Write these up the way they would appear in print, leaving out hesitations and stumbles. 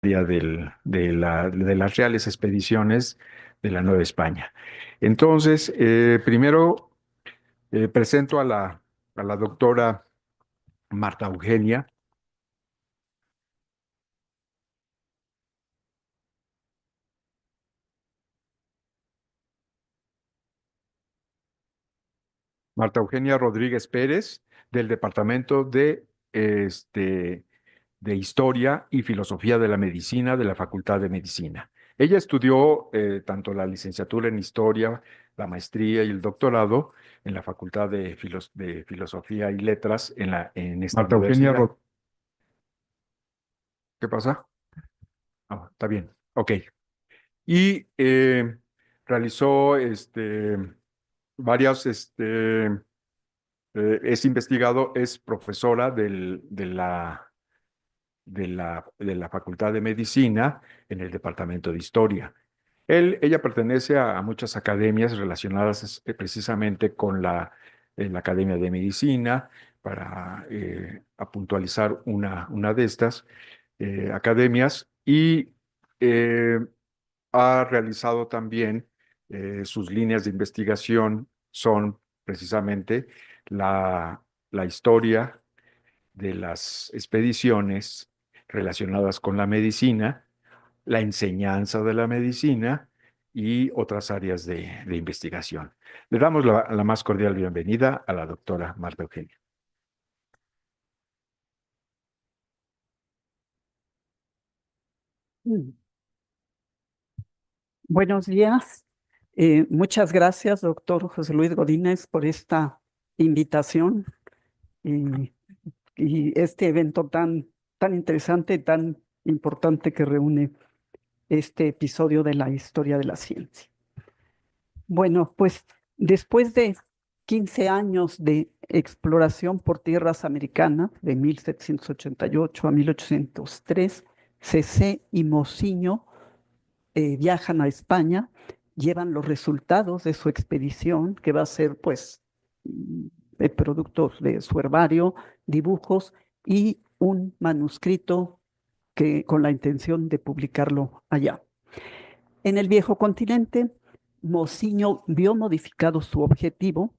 de las reales expediciones de la Nueva España. Entonces, primero presento a la doctora Marta Eugenia. Marta Eugenia Rodríguez Pérez, del Departamento este, de Historia y Filosofía de la Medicina de la Facultad de Medicina. Ella estudió tanto la licenciatura en Historia, la maestría y el doctorado en la Facultad de Filosofía y Letras en esta Marta Eugenia universidad. Rod. ¿Qué pasa? Ah, está bien. Ok. Y realizó varias es investigado, es profesora de la Facultad de Medicina en el Departamento de Historia. Ella pertenece a muchas academias relacionadas precisamente con la Academia de Medicina, para a puntualizar una de estas academias, y eh, ha realizado también sus líneas de investigación son precisamente la historia de las expediciones relacionadas con la medicina, la enseñanza de la medicina y otras áreas de investigación. Le damos la más cordial bienvenida a la doctora Marta Eugenia. Mm. Buenos días. Muchas gracias, doctor José Luis Godínez, por esta invitación y, y este evento tan interesante, tan importante que reúne este episodio de la historia de la ciencia. Bueno, pues después de 15 años de exploración por tierras americanas, de 1788 a 1803, Cecé y Mociño viajan a España, llevan los resultados de su expedición, que va a ser pues productos de su herbario, dibujos y un manuscrito con la intención de publicarlo allá. En el viejo continente, Mociño vio modificado su objetivo.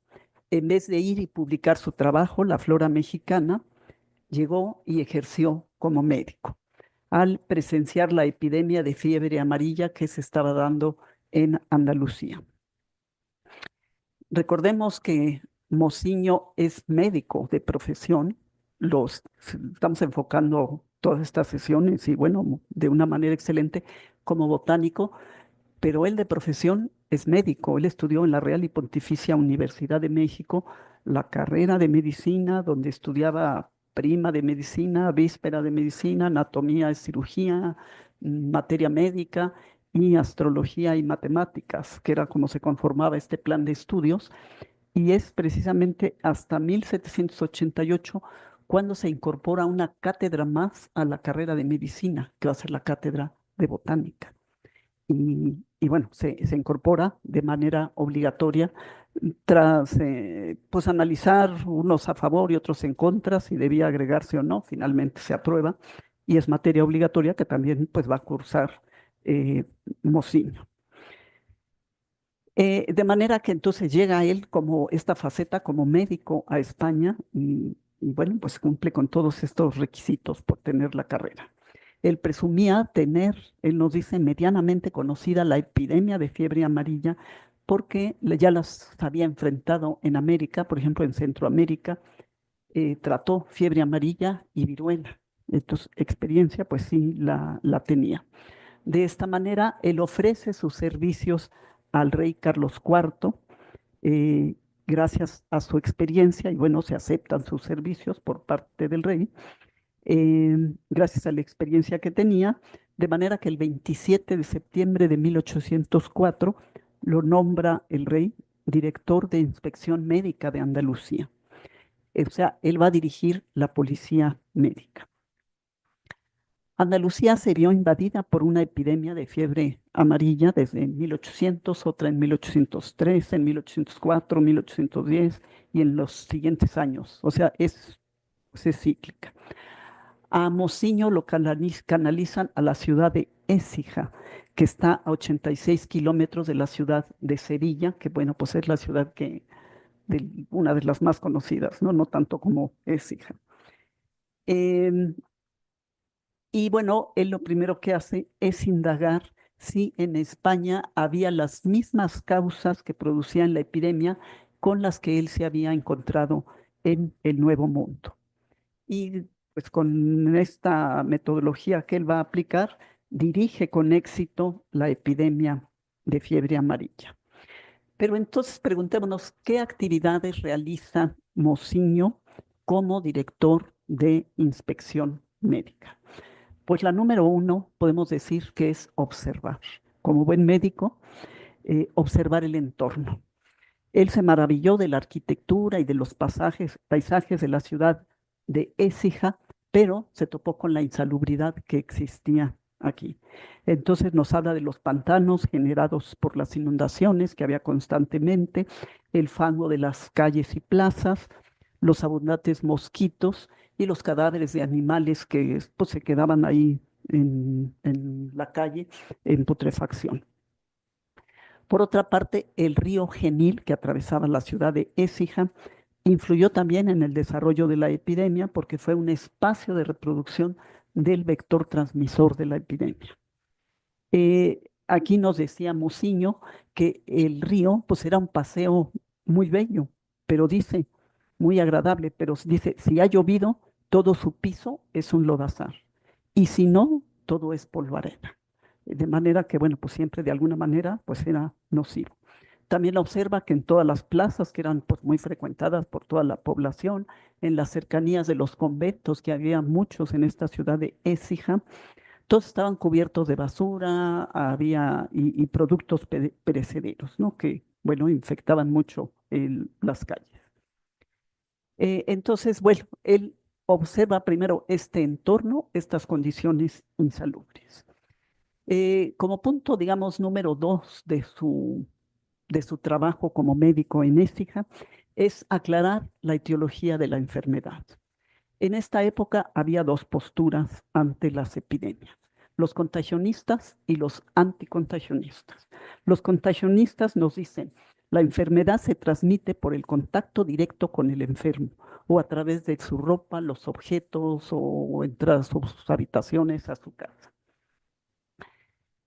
En vez de ir y publicar su trabajo, La Flora Mexicana, llegó y ejerció como médico al presenciar la epidemia de fiebre amarilla que se estaba dando en Andalucía. Recordemos que Mociño es médico de profesión. Estamos enfocando todas estas sesiones y bueno, de una manera excelente como botánico, pero él de profesión es médico. Él estudió en la Real y Pontificia Universidad de México la carrera de medicina, donde estudiaba prima de medicina, víspera de medicina, anatomía y cirugía, materia médica y astrología y matemáticas, que era como se conformaba este plan de estudios. Y es precisamente hasta 1788 cuando se incorpora una cátedra más a la carrera de medicina, que va a ser la cátedra de botánica. Y bueno, se incorpora de manera obligatoria tras pues analizar unos a favor y otros en contra, si debía agregarse o no, finalmente se aprueba y es materia obligatoria que también pues va a cursar Mociño. De manera que entonces llega él como esta faceta como médico a España y bueno, pues cumple con todos estos requisitos por tener la carrera. Él presumía tener, él nos dice, medianamente conocida la epidemia de fiebre amarilla porque ya las había enfrentado en América, por ejemplo, en Centroamérica, trató fiebre amarilla y viruela. Entonces, experiencia, pues sí, la tenía. De esta manera, él ofrece sus servicios al rey Carlos IV, eh, gracias a su experiencia, y bueno, se aceptan sus servicios por parte del rey gracias a la experiencia que tenía, de manera que el 27 de septiembre de 1804 lo nombra el rey director de inspección médica de Andalucía. O sea, él va a dirigir la policía médica. Andalucía se vio invadida por una epidemia de fiebre amarilla desde 1800, otra en 1803, en 1804, 1810 y en los siguientes años. O sea, es cíclica. A Mociño lo canalizan a la ciudad de Écija, que está a 86 kilómetros de la ciudad de Sevilla, que bueno, pues es la ciudad una de las más conocidas, ¿no? No tanto como Écija. Em, y bueno, él lo primero que hace es indagar si en España había las mismas causas que producían la epidemia con las que él se había encontrado en el Nuevo Mundo. Y pues con esta metodología que él va a aplicar, dirige con éxito la epidemia de fiebre amarilla. Pero entonces preguntémonos, ¿qué actividades realiza Mociño como director de inspección médica? Pues la número uno podemos decir que es observar. Como buen médico, observar el entorno. Él se maravilló de la arquitectura y de los paisajes de la ciudad de Écija, pero se topó con la insalubridad que existía aquí. Entonces nos habla de los pantanos generados por las inundaciones que había constantemente, el fango de las calles y plazas, los abundantes mosquitos y los cadáveres de animales que pues, se quedaban ahí en la calle en putrefacción. Por otra parte, el río Genil, que atravesaba la ciudad de Écija, influyó también en el desarrollo de la epidemia porque fue un espacio de reproducción del vector transmisor de la epidemia. Aquí nos decía Mociño que el río pues era un paseo muy bello, pero dice, muy agradable, pero dice, si ha llovido, todo su piso es un lodazal, y si no, todo es polvareda. De manera que, bueno, pues siempre de alguna manera pues era nocivo. También observa que en todas las plazas que eran pues, muy frecuentadas por toda la población, en las cercanías de los conventos, que había muchos en esta ciudad de Écija, todos estaban cubiertos de basura, había y productos perecederos, ¿no? Que, bueno, infectaban mucho las calles. Entonces, bueno, él observa primero este entorno, estas condiciones insalubres. Como punto, digamos, número dos de su trabajo como médico en Écija, es aclarar la etiología de la enfermedad. En esta época había dos posturas ante las epidemias, los contagionistas y los anticontagionistas. Los contagionistas nos dicen, la enfermedad se transmite por el contacto directo con el enfermo o a través de su ropa, los objetos o entre sus habitaciones a su casa.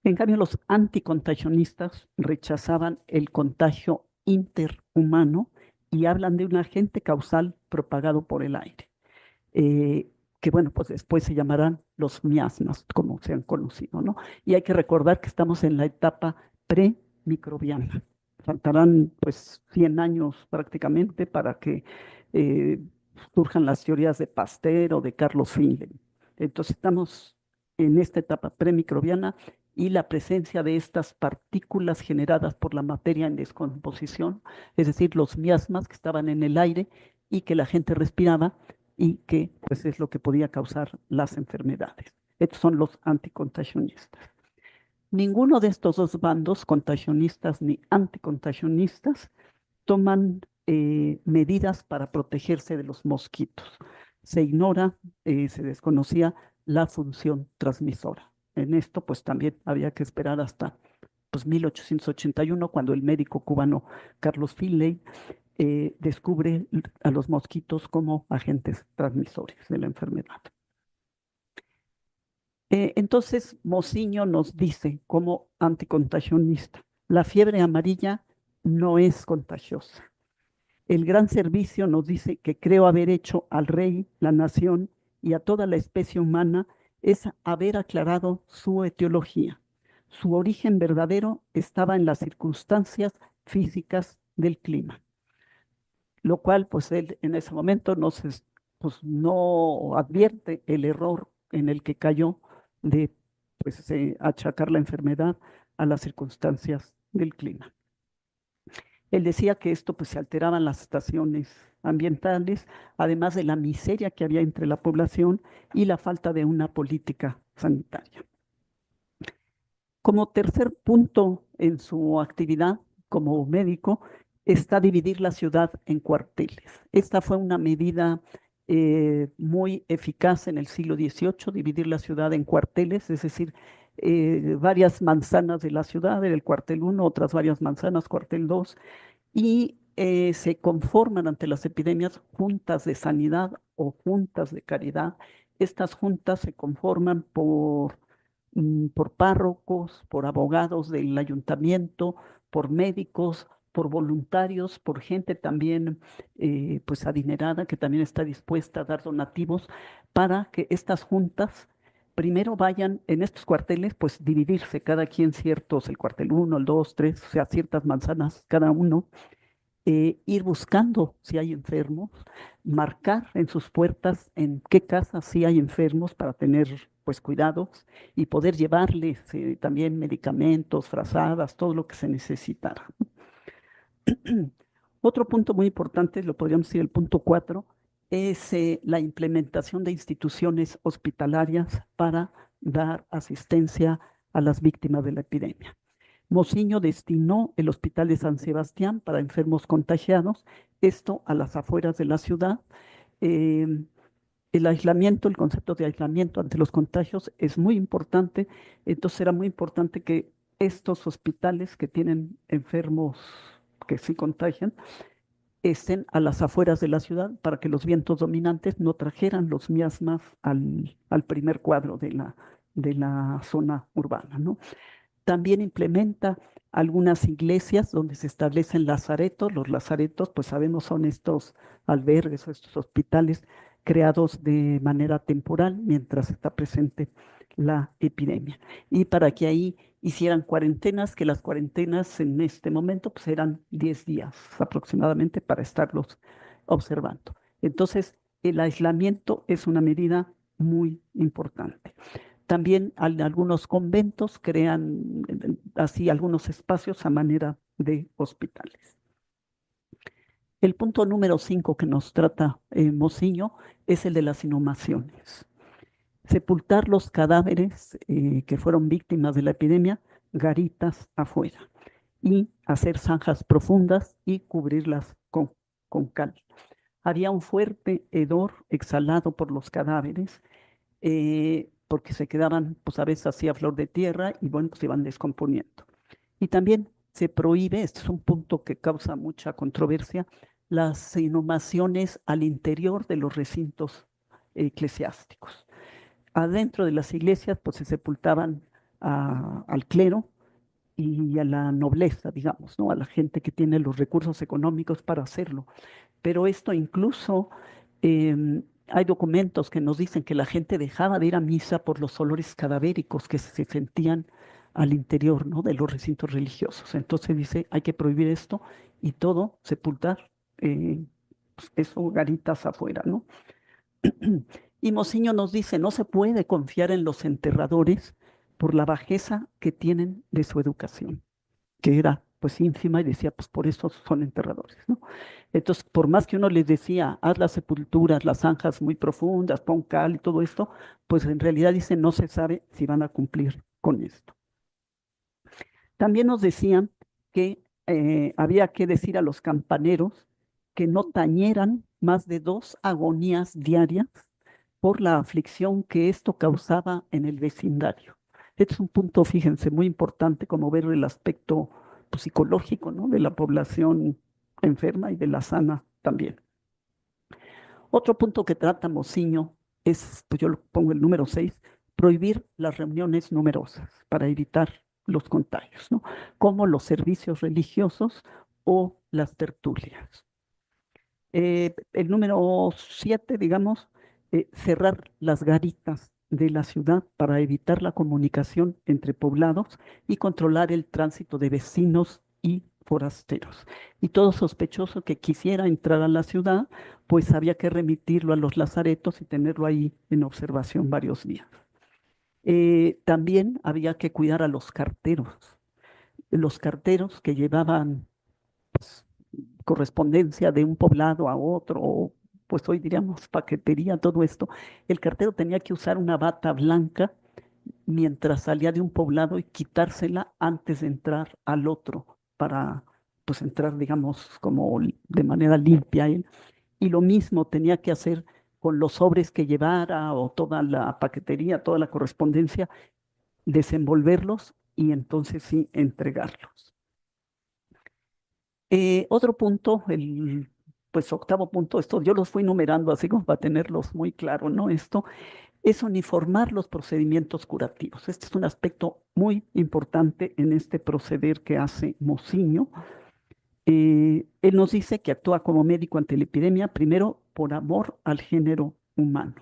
En cambio, los anticontagionistas rechazaban el contagio interhumano y hablan de un agente causal propagado por el aire, eh, que bueno, pues después se llamarán los miasmas, como se han conocido, ¿no? Y hay que recordar que estamos en la etapa premicrobiana. Faltarán pues 100 años prácticamente para que eh, surjan las teorías de Pasteur o de Carlos Finlay. Entonces estamos en esta etapa premicrobiana y la presencia de estas partículas generadas por la materia en descomposición, es decir, los miasmas que estaban en el aire y que la gente respiraba y que pues es lo que podía causar las enfermedades. Estos son los anticontagionistas. Ninguno de estos dos bandos, contagionistas ni anticontagionistas, toman medidas para protegerse de los mosquitos. Se ignora, se desconocía la función transmisora. En esto pues también había que esperar hasta pues, 1881, cuando el médico cubano Carlos Finlay descubre a los mosquitos como agentes transmisores de la enfermedad. Entonces, Mociño nos dice como anticontagionista, la fiebre amarilla no es contagiosa. El gran servicio nos dice que creo haber hecho al rey, la nación y a toda la especie humana es haber aclarado su etiología. Su origen verdadero estaba en las circunstancias físicas del clima, lo cual pues él en ese momento pues, no advierte el error en el que cayó de pues, achacar la enfermedad a las circunstancias del clima. Él decía que esto pues se alteraban las estaciones ambientales, además de la miseria que había entre la población y la falta de una política sanitaria. Como tercer punto en su actividad como médico está dividir la ciudad en cuarteles. Esta fue una medida muy eficaz en el siglo XVIII, dividir la ciudad en cuarteles, es decir, varias manzanas de la ciudad, el cuartel 1, otras varias manzanas, cuartel 2, y se conforman ante las epidemias juntas de sanidad o juntas de caridad. Estas juntas se conforman por párrocos, por abogados del ayuntamiento, por médicos, por voluntarios, por gente también pues adinerada que también está dispuesta a dar donativos para que estas juntas primero vayan en estos cuarteles, pues dividirse cada quien ciertos, el cuartel 1, el 2, 3, o sea, ciertas manzanas cada uno, ir buscando si hay enfermos, marcar en sus puertas en qué casas sí hay enfermos para tener pues cuidados y poder llevarles también medicamentos, frazadas, todo lo que se necesitara. Otro punto muy importante, lo podríamos decir el punto 4, es la implementación de instituciones hospitalarias para dar asistencia a las víctimas de la epidemia. Mociño destinó el Hospital de San Sebastián para enfermos contagiados, esto a las afueras de la ciudad. Eh, el aislamiento, el concepto de aislamiento ante los contagios es muy importante, entonces era muy importante que estos hospitales que tienen enfermos que sí contagian estén a las afueras de la ciudad para que los vientos dominantes no trajeran los miasmas al primer cuadro de la zona urbana, ¿no? También implementa algunas iglesias donde se establecen lazaretos. Los lazaretos, pues sabemos, son estos albergues o estos hospitales creados de manera temporal mientras está presente la epidemia. Y para que ahí hicieran cuarentenas, que las cuarentenas en este momento pues eran 10 días aproximadamente para estarlos observando. Entonces, el aislamiento es una medida muy importante. También algunos conventos crean así algunos espacios a manera de hospitales. El punto número 5 que nos trata Mociño es el de las inhumaciones. Sepultar los cadáveres que fueron víctimas de la epidemia, garitas afuera, y hacer zanjas profundas y cubrirlas con cal. Había un fuerte hedor exhalado por los cadáveres porque se quedaban, pues a veces así a flor de tierra y bueno, pues se iban descomponiendo. Y también se prohíbe, este es un punto que causa mucha controversia, las inhumaciones al interior de los recintos eclesiásticos. Adentro de las iglesias, pues se sepultaban al clero y a la nobleza, digamos, ¿no? A la gente que tiene los recursos económicos para hacerlo. Pero esto incluso hay documentos que nos dicen que la gente dejaba de ir a misa por los olores cadavéricos que se sentían al interior, ¿no? De los recintos religiosos. Entonces dice, hay que prohibir esto y todo, sepultar, pues, eso, garitas afuera, ¿no? Y Mociño nos dice, no se puede confiar en los enterradores por la bajeza que tienen de su educación, que era pues ínfima y decía, pues por eso son enterradores, ¿no? Entonces, por más que uno les decía, haz las sepulturas, las zanjas muy profundas, pon cal y todo esto, pues en realidad dice, no se sabe si van a cumplir con esto. También nos decían que había que decir a los campaneros que no tañeran más de 2 agonías diarias por la aflicción que esto causaba en el vecindario. Este es un punto, fíjense, muy importante como ver el aspecto pues, psicológico, ¿no? De la población enferma y de la sana también. Otro punto que trata Mociño es, pues yo lo pongo el número 6, prohibir las reuniones numerosas para evitar los contagios, ¿no? Como los servicios religiosos o las tertulias. El número 7, digamos, cerrar las garitas de la ciudad para evitar la comunicación entre poblados y controlar el tránsito de vecinos y forasteros. Y todo sospechoso que quisiera entrar a la ciudad, pues había que remitirlo a los lazaretos y tenerlo ahí en observación varios días. También había que cuidar a los carteros que llevaban correspondencia de un poblado a otro, o pues hoy diríamos paquetería, todo esto, el cartero tenía que usar una bata blanca mientras salía de un poblado y quitársela antes de entrar al otro para pues entrar, digamos, como de manera limpia él. Y lo mismo tenía que hacer con los sobres que llevara o toda la paquetería, toda la correspondencia, desenvolverlos y entonces sí entregarlos. Otro punto, el pues octavo punto, esto yo los fui numerando así como para tenerlos muy claro, ¿no? Esto es uniformar los procedimientos curativos. Este es un aspecto muy importante en este proceder que hace Mociño. Él nos dice que actúa como médico ante la epidemia, primero por amor al género humano.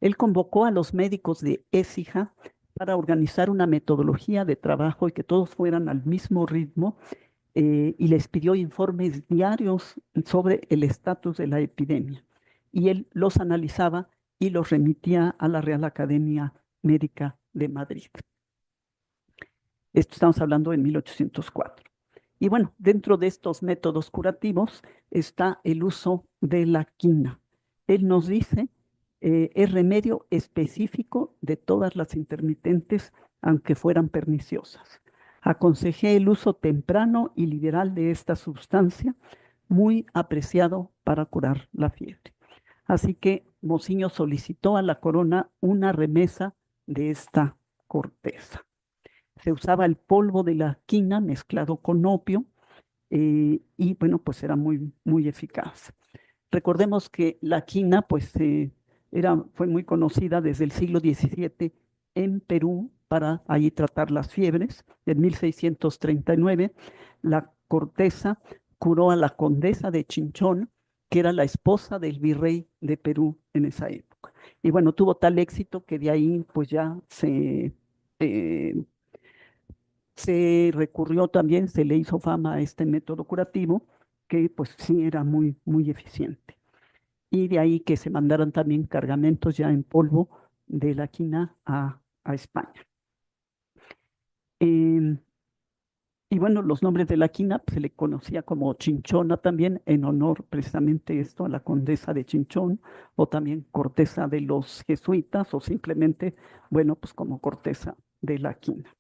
Él convocó a los médicos de Écija para organizar una metodología de trabajo y que todos fueran al mismo ritmo, y les pidió informes diarios sobre el estatus de la epidemia. Y él los analizaba y los remitía a la Real Academia Médica de Madrid. Esto estamos hablando en 1804. Y bueno, dentro de estos métodos curativos está el uso de la quina. Él nos dice, es remedio específico de todas las intermitentes, aunque fueran perniciosas. Aconsejé el uso temprano y liberal de esta sustancia, muy apreciado para curar la fiebre. Así que Mociño solicitó a la corona una remesa de esta corteza. Se usaba el polvo de la quina mezclado con opio, y bueno, pues era muy, muy eficaz. Recordemos que la quina pues fue muy conocida desde el siglo XVII en Perú para allí tratar las fiebres. En 1639 la corteza curó a la condesa de Chinchón, que era la esposa del virrey de Perú en esa época. Y bueno, tuvo tal éxito que de ahí pues ya eh, se recurrió también, se le hizo fama a este método curativo, que pues sí era muy, muy eficiente. Y de ahí que se mandaran también cargamentos ya en polvo de la quina a España. Em, y bueno, los nombres de la quina pues, se le conocía como chinchona también, en honor precisamente esto a la condesa de Chinchón, o también corteza de los jesuitas, o simplemente, bueno, pues como corteza de la quina.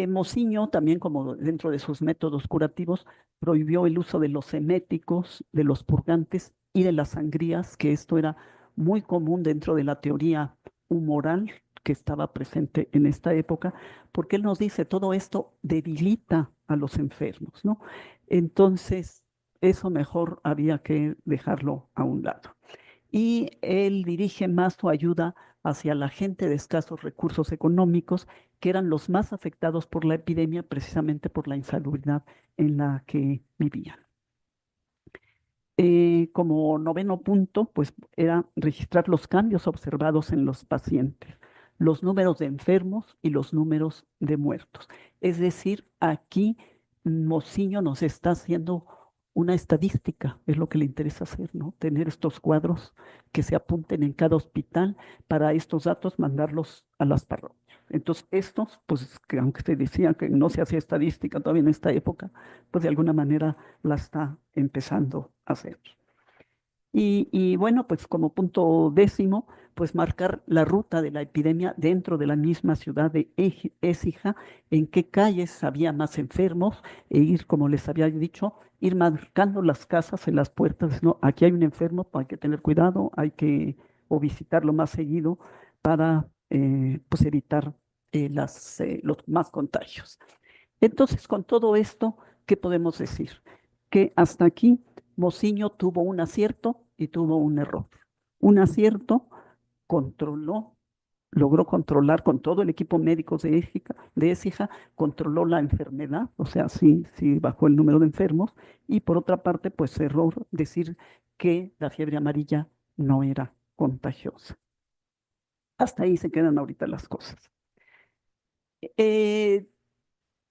Mociño, también como dentro de sus métodos curativos, prohibió el uso de los eméticos, de los purgantes y de las sangrías, que esto era muy común dentro de la teoría humoral que estaba presente en esta época, porque él nos dice, todo esto debilita a los enfermos, ¿no? Entonces, eso mejor había que dejarlo a un lado. Y él dirige más su ayuda hacia la gente de escasos recursos económicos, que eran los más afectados por la epidemia, precisamente por la insalubridad en la que vivían. Como noveno punto, pues era registrar los cambios observados en los pacientes, los números de enfermos y los números de muertos. Es decir, aquí Mociño nos está haciendo una estadística, es lo que le interesa hacer, ¿no? Tener estos cuadros que se apunten en cada hospital para estos datos mandarlos a las parroquias. Entonces, estos, pues, que aunque se decía que no se hacía estadística todavía en esta época, pues de alguna manera la está empezando a hacer. Y bueno, pues como punto décimo, pues marcar la ruta de la epidemia dentro de la misma ciudad de Écija, en qué calles había más enfermos, e ir, como les había dicho, ir marcando las casas en las puertas, ¿no? Aquí hay un enfermo, pues hay que tener cuidado, hay que o visitarlo más seguido para pues evitar los más contagios. Entonces, con todo esto, ¿qué podemos decir? Que hasta aquí Mociño tuvo un acierto y tuvo un error. Un acierto, controló, logró controlar con todo el equipo médico de Écija, controló la enfermedad, o sea, sí, sí bajó el número de enfermos, y por otra parte, pues error decir que la fiebre amarilla no era contagiosa. Hasta ahí se quedan ahorita las cosas. Eh,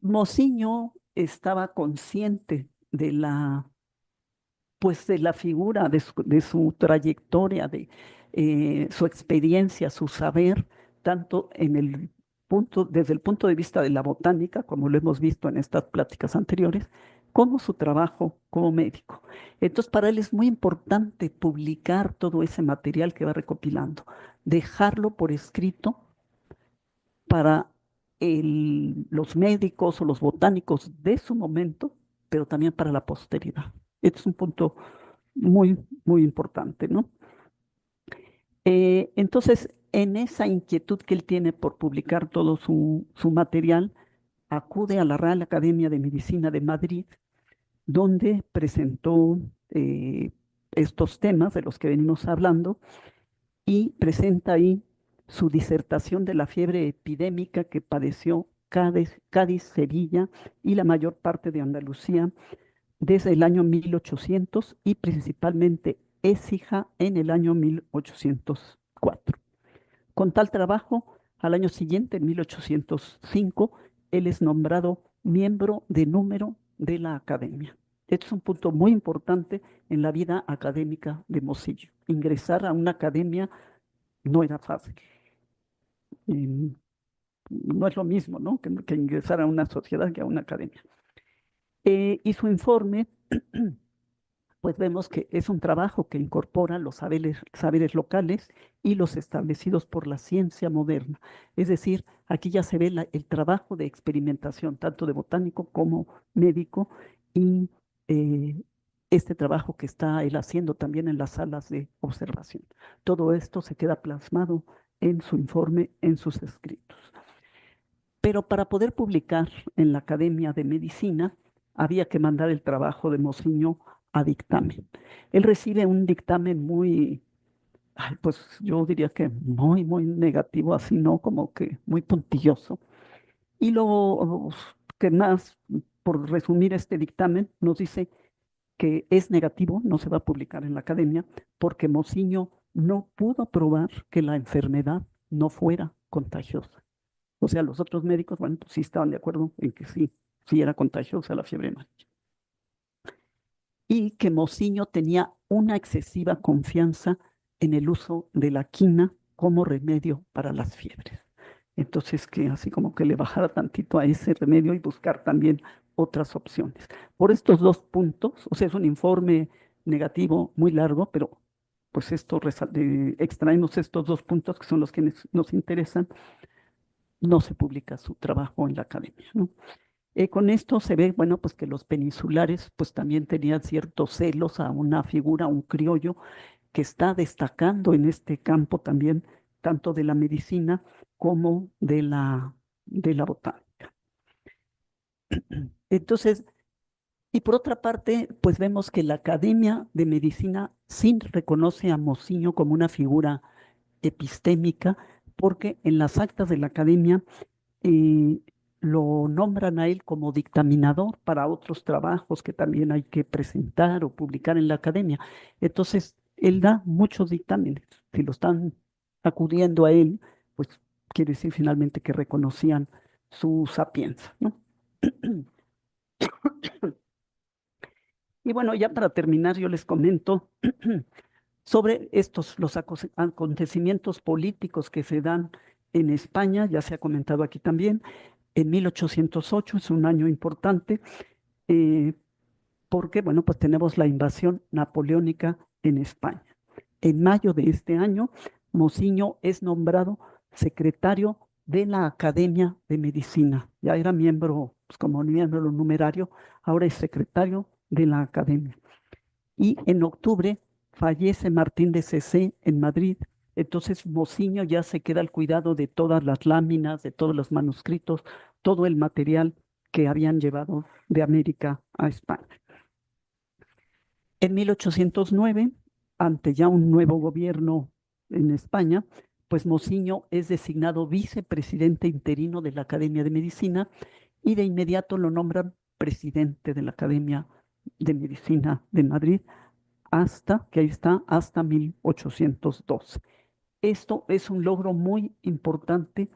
Mociño estaba consciente pues de la figura, de su trayectoria, de su experiencia, su saber, tanto desde el punto de vista de la botánica, como lo hemos visto en estas pláticas anteriores, como su trabajo como médico. Entonces, para él es muy importante publicar todo ese material que va recopilando, dejarlo por escrito para los médicos o los botánicos de su momento, pero también para la posteridad. Este es un punto muy, muy importante, ¿no? Entonces, en esa inquietud que él tiene por publicar todo su material, acude a la Real Academia de Medicina de Madrid, donde presentó estos temas de los que venimos hablando y presenta ahí su disertación de la fiebre epidémica que padeció Cádiz, Sevilla y la mayor parte de Andalucía desde el año 1800 y principalmente Écija en el año 1804. Con tal trabajo, al año siguiente, en 1805, él es nombrado miembro de número de la Academia. Este es un punto muy importante en la vida académica de Mosillo. Ingresar a una academia no era fácil. Y no es lo mismo, ¿no? Que ingresar a una sociedad que a una academia. Y su informe, pues vemos que es un trabajo que incorpora los saberes locales y los establecidos por la ciencia moderna. Es decir, aquí ya se ve el trabajo de experimentación, tanto de botánico como médico, y eh, este trabajo que está él haciendo también en las salas de observación. Todo esto se queda plasmado en su informe, en sus escritos. Pero para poder publicar en la Academia de Medicina, había que mandar el trabajo de Mociño a dictamen. Él recibe un dictamen muy, pues yo diría que muy, muy negativo, así, ¿no? Como que muy puntilloso. Y lo que más, por resumir este dictamen, nos dice que es negativo, no se va a publicar en la academia, porque Mociño no pudo probar que la enfermedad no fuera contagiosa. O sea, los otros médicos, bueno, pues sí estaban de acuerdo en que sí, sí era contagiosa la fiebre amarilla. Y que Mociño tenía una excesiva confianza en el uso de la quina como remedio para las fiebres. Entonces, que así como que le bajara tantito a ese remedio y buscar también otras opciones. Por estos dos puntos, o sea, es un informe negativo muy largo, pero pues extraemos estos dos puntos que son los que nos interesan, no se publica su trabajo en la academia, ¿no? Con esto se ve, bueno, pues que los peninsulares pues también tenían ciertos celos a una figura, un criollo, que está destacando en este campo también, tanto de la medicina como de la botánica. Entonces, y por otra parte, pues vemos que la Academia de Medicina sí reconoce a Mociño como una figura epistémica, porque en las actas de la Academia eh, lo nombran a él como dictaminador para otros trabajos que también hay que presentar o publicar en la academia. Entonces, él da muchos dictámenes. Si lo están acudiendo a él, pues quiere decir finalmente que reconocían su sapiencia, ¿no? Y bueno, ya para terminar, yo les comento sobre los acontecimientos políticos que se dan en España, ya se ha comentado aquí también. En 1808 es un año importante eh, porque, bueno, pues tenemos la invasión napoleónica en España. En mayo de este año, Mociño es nombrado secretario de la Academia de Medicina. Ya era miembro, pues como miembro numerario, ahora es secretario de la Academia. Y en octubre fallece Martín de Cesé en Madrid. Entonces Mociño ya se queda al cuidado de todas las láminas, de todos los manuscritos, todo el material que habían llevado de América a España. En 1809, ante ya un nuevo gobierno en España, pues Mociño es designado vicepresidente interino de la Academia de Medicina y de inmediato lo nombran presidente de la Academia de Medicina de Madrid hasta, que ahí está, hasta 1812. Esto es un logro muy importante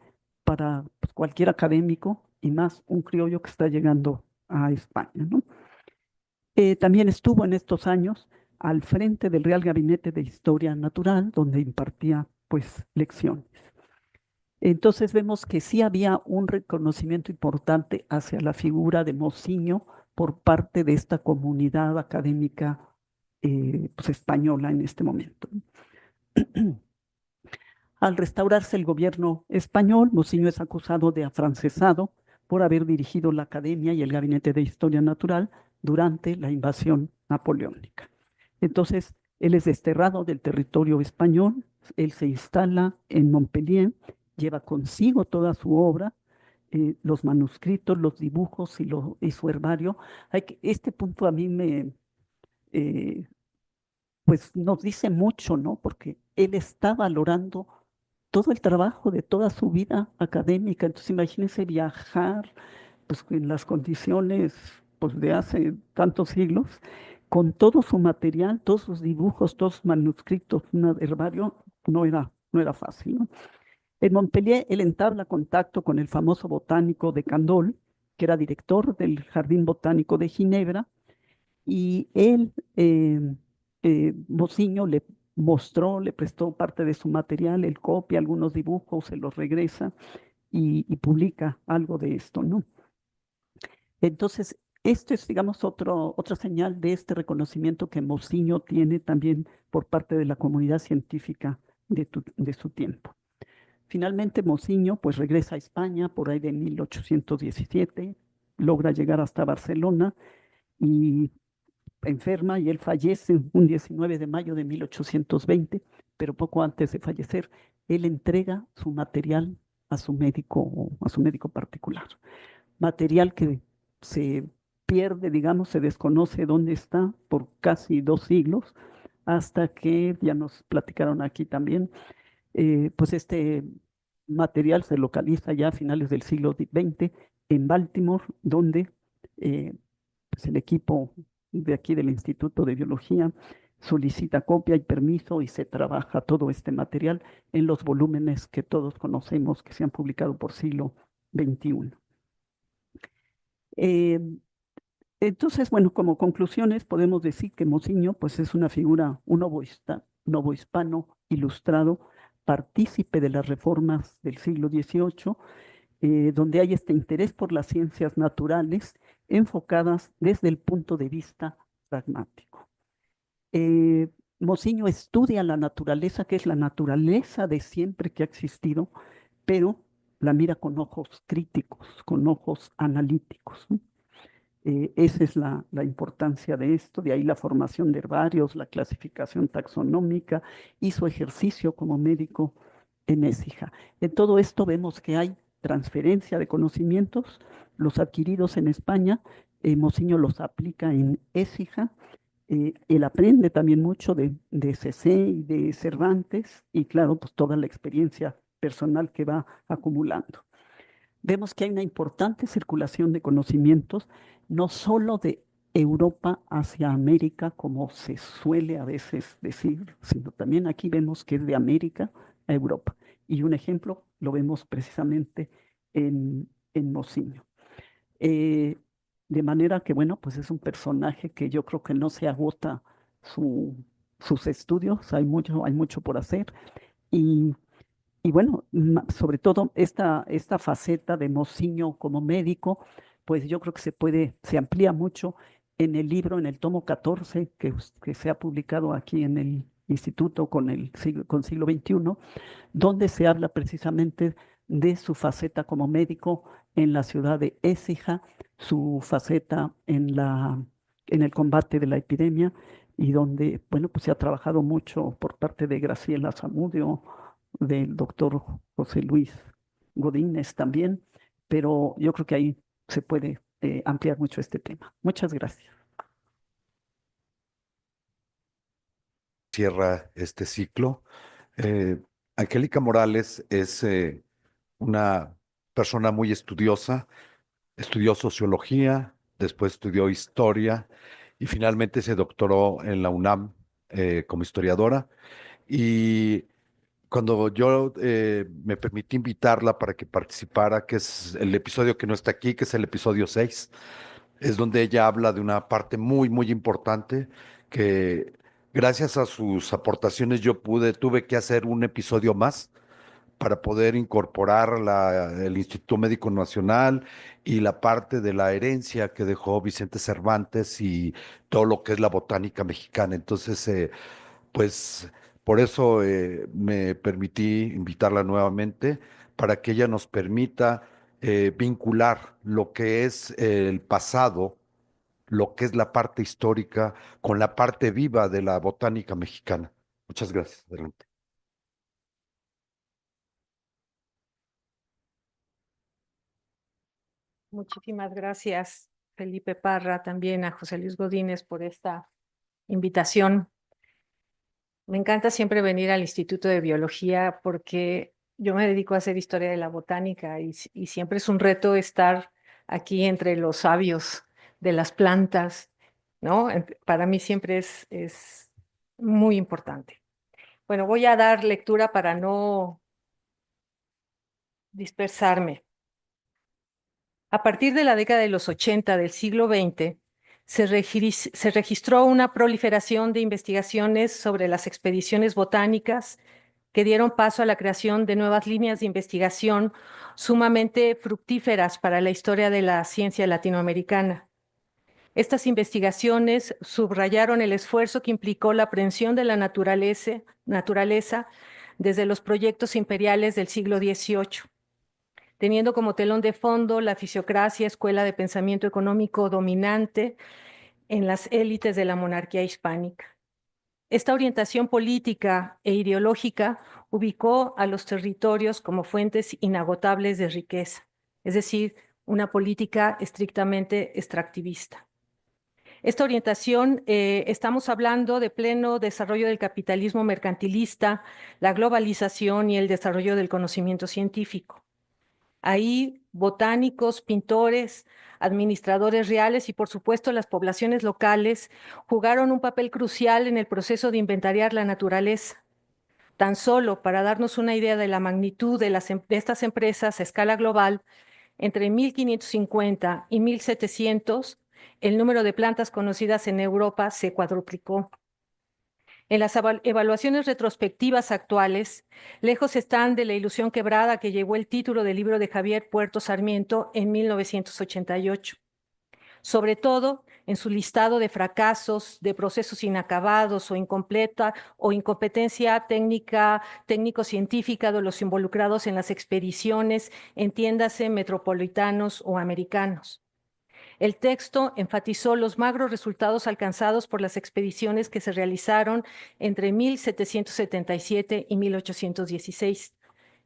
para pues, cualquier académico y más un criollo que está llegando a España, ¿no? También estuvo en estos años al frente del Real Gabinete de Historia Natural, donde impartía pues lecciones. Entonces vemos que sí había un reconocimiento importante hacia la figura de Mociño por parte de esta comunidad académica pues, española en este momento. Al restaurarse el gobierno español, Mociño es acusado de afrancesado por haber dirigido la Academia y el Gabinete de Historia Natural durante la invasión napoleónica. Entonces, él es desterrado del territorio español, él se instala en Montpellier, lleva consigo toda su obra, los manuscritos, los dibujos y su herbario. Este punto a mí eh, pues nos dice mucho, ¿no? Porque él está valorando todo el trabajo de toda su vida académica. Entonces, imagínense viajar, pues en las condiciones, pues de hace tantos siglos, con todo su material, todos sus dibujos, todos sus manuscritos, un herbario, no era fácil, ¿no? En Montpellier, él entabla contacto con el famoso botánico de Candolle, que era director del Jardín Botánico de Ginebra, y él, Mociño, le mostró, le prestó parte de su material, él copia algunos dibujos, se los regresa y publica algo de esto, ¿no? Entonces, esto es, digamos, otra señal de este reconocimiento que Mociño tiene también por parte de la comunidad científica de su tiempo. Finalmente, Mociño pues regresa a España por ahí de 1817, logra llegar hasta Barcelona y enferma y él fallece un 19 de mayo de 1820, pero poco antes de fallecer, él entrega su material a su médico particular. Material que se pierde, digamos, se desconoce dónde está por casi 2 siglos, hasta que ya nos platicaron aquí también, pues este material se localiza ya a finales del siglo XX en Baltimore, donde eh, pues el equipo de aquí del Instituto de Biología solicita copia y permiso y se trabaja todo este material en los volúmenes que todos conocemos que se han publicado por siglo XXI. Eh, entonces, bueno, como conclusiones podemos decir que Mociño pues es una figura, un novohispano ilustrado, partícipe de las reformas del siglo XVIII, donde hay este interés por las ciencias naturales enfocadas desde el punto de vista pragmático. Eh, Mociño estudia la naturaleza, que es la naturaleza de siempre que ha existido, pero la mira con ojos críticos, con ojos analíticos, ¿no? Esa es la importancia de esto, de ahí la formación de herbarios, la clasificación taxonómica y su ejercicio como médico en Écija. En todo esto vemos que hay transferencia de conocimientos, los adquiridos en España, Mociño los aplica en Écija, él aprende también mucho de CC y de Cervantes y claro, pues toda la experiencia personal que va acumulando. Vemos que hay una importante circulación de conocimientos, no solo de Europa hacia América, como se suele a veces decir, sino también aquí vemos que es de América a Europa. Y un ejemplo lo vemos precisamente en Mociño. Eh, de manera que, bueno, pues es un personaje que yo creo que no se agota su- sus estudios, hay mucho por hacer. Y y bueno, sobre todo esta faceta de Mociño como médico, pues yo creo que se amplía mucho en el libro, en el tomo 14, que se ha publicado aquí en el instituto con siglo XXI, donde se habla precisamente de su faceta como médico en la ciudad de Écija, su faceta en el combate de la epidemia, y donde, bueno, pues se ha trabajado mucho por parte de Graciela Zamudio, del doctor José Luis Godínez también, pero yo creo que ahí se puede ampliar mucho este tema. Muchas gracias. Cierra este ciclo. Eh, Angélica Morales es una persona muy estudiosa, estudió sociología, después estudió historia y finalmente se doctoró en la UNAM como historiadora. Y cuando yo me permití invitarla para que participara, que es el episodio que no está aquí, que es el episodio 6, es donde ella habla de una parte muy, muy importante que gracias a sus aportaciones tuve que hacer un episodio más para poder incorporar el Instituto Médico Nacional y la parte de la herencia que dejó Vicente Cervantes y todo lo que es la botánica mexicana. Entonces, pues por eso me permití invitarla nuevamente para que ella nos permita vincular lo que es el pasado lo que es la parte histórica con la parte viva de la botánica mexicana. Muchas gracias. Adelante. Muchísimas gracias, Felipe Parra, también a José Luis Godínez por esta invitación. Me encanta siempre venir al Instituto de Biología porque yo me dedico a hacer historia de la botánica y siempre es un reto estar aquí entre los sabios de las plantas, ¿no? Para mí siempre es muy importante. Bueno, voy a dar lectura para no dispersarme. A partir de la década de los 80 del siglo XX, se registró una proliferación de investigaciones sobre las expediciones botánicas que dieron paso a la creación de nuevas líneas de investigación sumamente fructíferas para la historia de la ciencia latinoamericana. Estas investigaciones subrayaron el esfuerzo que implicó la aprehensión de la naturaleza desde los proyectos imperiales del siglo XVIII, teniendo como telón de fondo la fisiocracia, escuela de pensamiento económico dominante en las élites de la monarquía hispánica. Esta orientación política e ideológica ubicó a los territorios como fuentes inagotables de riqueza, es decir, una política estrictamente extractivista. Esta orientación, estamos hablando de pleno desarrollo del capitalismo mercantilista, la globalización y el desarrollo del conocimiento científico. Ahí botánicos, pintores, administradores reales y por supuesto las poblaciones locales jugaron un papel crucial en el proceso de inventariar la naturaleza. Tan solo para darnos una idea de la magnitud de estas empresas a escala global, entre 1550 y 1700, el número de plantas conocidas en Europa se cuadruplicó. En las evaluaciones retrospectivas actuales, lejos están de la ilusión quebrada que llevó el título del libro de Javier Puerto Sarmiento en 1988. Sobre todo en su listado de fracasos, de procesos inacabados o incompleta o incompetencia técnico-científica de los involucrados en las expediciones, entiéndase metropolitanos o americanos. El texto enfatizó los magros resultados alcanzados por las expediciones que se realizaron entre 1777 y 1816.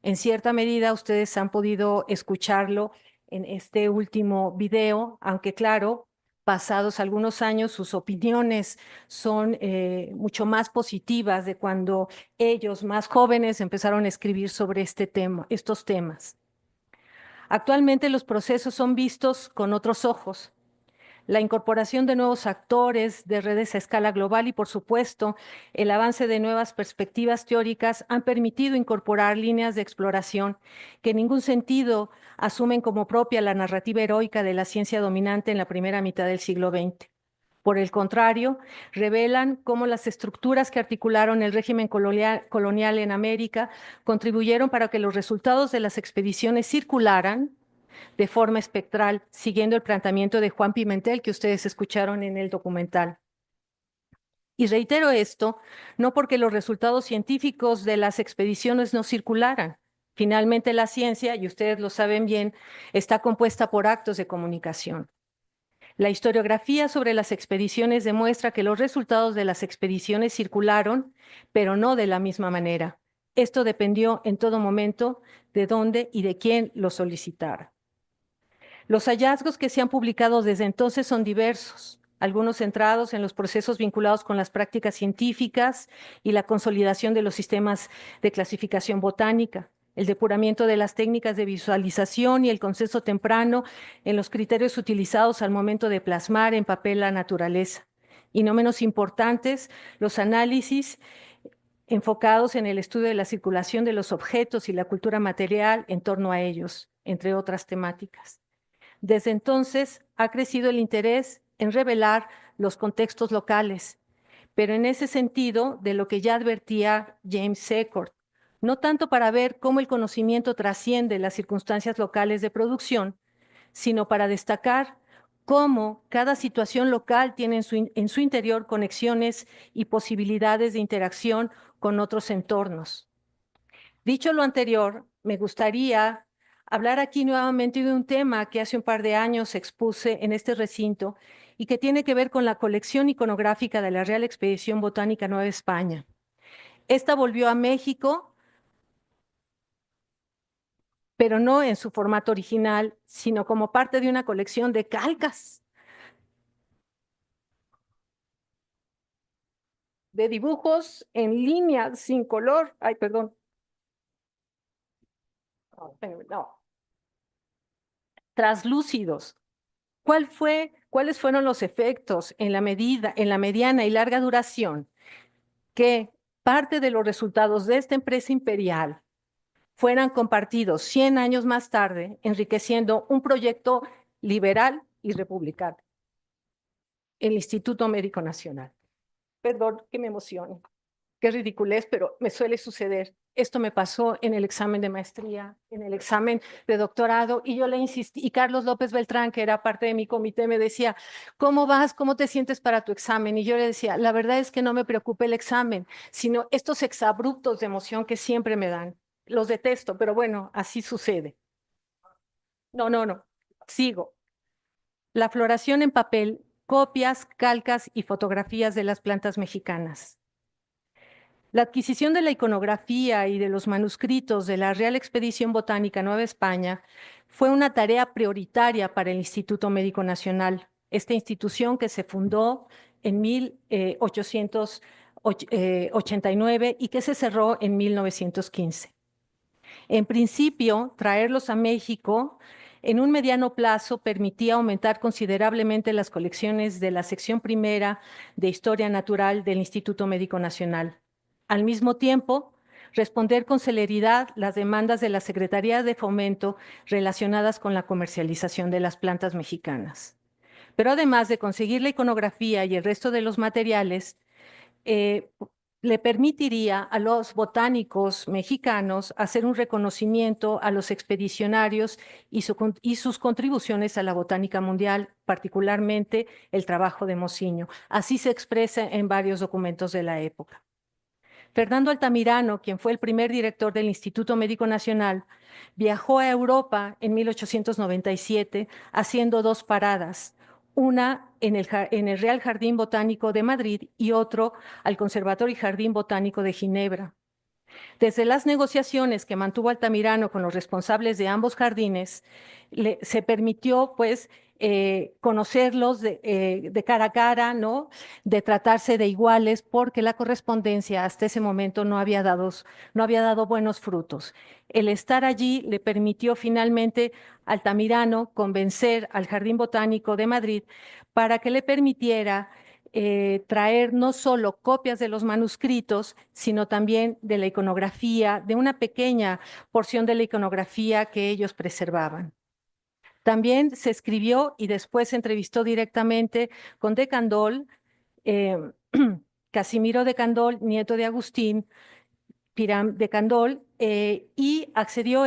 En cierta medida, ustedes han podido escucharlo en este último video, aunque claro, pasados algunos años, sus opiniones son mucho más positivas de cuando ellos, más jóvenes, empezaron a escribir sobre estos temas. Actualmente los procesos son vistos con otros ojos. La incorporación de nuevos actores, de redes a escala global y, por supuesto, el avance de nuevas perspectivas teóricas han permitido incorporar líneas de exploración que en ningún sentido asumen como propia la narrativa heroica de la ciencia dominante en la primera mitad del siglo XX. Por el contrario, revelan cómo las estructuras que articularon el régimen colonial en América contribuyeron para que los resultados de las expediciones circularan de forma espectral, siguiendo el planteamiento de Juan Pimentel que ustedes escucharon en el documental. Y reitero esto, no porque los resultados científicos de las expediciones no circularan. Finalmente la ciencia, y ustedes lo saben bien, está compuesta por actos de comunicación. La historiografía sobre las expediciones demuestra que los resultados de las expediciones circularon, pero no de la misma manera. Esto dependió en todo momento de dónde y de quién lo solicitara. Los hallazgos que se han publicado desde entonces son diversos, algunos centrados en los procesos vinculados con las prácticas científicas y la consolidación de los sistemas de clasificación botánica, el depuramiento de las técnicas de visualización y el consenso temprano en los criterios utilizados al momento de plasmar en papel la naturaleza. Y no menos importantes, los análisis enfocados en el estudio de la circulación de los objetos y la cultura material en torno a ellos, entre otras temáticas. Desde entonces ha crecido el interés en revelar los contextos locales, pero en ese sentido de lo que ya advertía James Secord, no tanto para ver cómo el conocimiento trasciende las circunstancias locales de producción, sino para destacar cómo cada situación local tiene en su interior conexiones y posibilidades de interacción con otros entornos. Dicho lo anterior, me gustaría hablar aquí nuevamente de un tema que hace un par de años expuse en este recinto y que tiene que ver con la colección iconográfica de la Real Expedición Botánica Nueva España. Esta volvió a México, pero no en su formato original, sino como parte de una colección de calcas, de dibujos en línea, sin color. Ay, perdón. No, espérame, no. Translúcidos. ¿Cuáles fueron los efectos en la mediana y larga duración que parte de los resultados de esta empresa imperial fueran compartidos 100 años más tarde, enriqueciendo un proyecto liberal y republicano, el Instituto Médico Nacional? Perdón que me emocione, qué ridiculez, pero me suele suceder. Esto me pasó en el examen de maestría, en el examen de doctorado, y yo le insistí, y Carlos López Beltrán, que era parte de mi comité, me decía, ¿cómo vas? ¿Cómo te sientes para tu examen? Y yo le decía, la verdad es que no me preocupa el examen, sino estos exabruptos de emoción que siempre me dan. Los detesto, pero bueno, así sucede. No, sigo. La floración en papel, copias, calcas y fotografías de las plantas mexicanas. La adquisición de la iconografía y de los manuscritos de la Real Expedición Botánica Nueva España fue una tarea prioritaria para el Instituto Médico Nacional, esta institución que se fundó en 1889 y que se cerró en 1915. En principio, traerlos a México en un mediano plazo permitía aumentar considerablemente las colecciones de la sección primera de Historia Natural del Instituto Médico Nacional. Al mismo tiempo, responder con celeridad las demandas de la Secretaría de Fomento relacionadas con la comercialización de las plantas mexicanas. Pero además de conseguir la iconografía y el resto de los materiales, le permitiría a los botánicos mexicanos hacer un reconocimiento a los expedicionarios y sus contribuciones a la botánica mundial, particularmente el trabajo de Mociño. Así se expresa en varios documentos de la época. Fernando Altamirano, quien fue el primer director del Instituto Médico Nacional, viajó a Europa en 1897 haciendo 2 paradas, una en el Real Jardín Botánico de Madrid y otro al Conservatorio y Jardín Botánico de Ginebra. Desde las negociaciones que mantuvo Altamirano con los responsables de ambos jardines, se permitió, pues, conocerlos de cara a cara, ¿no? De tratarse de iguales, porque la correspondencia hasta ese momento no había dado buenos frutos. El estar allí le permitió finalmente a Altamirano convencer al Jardín Botánico de Madrid para que le permitiera traer no solo copias de los manuscritos, sino también de la iconografía, de una pequeña porción de la iconografía que ellos preservaban. También se escribió y después se entrevistó directamente con de Candolle, Casimiro de Candolle, nieto de Agustín Piram de Candolle, y accedió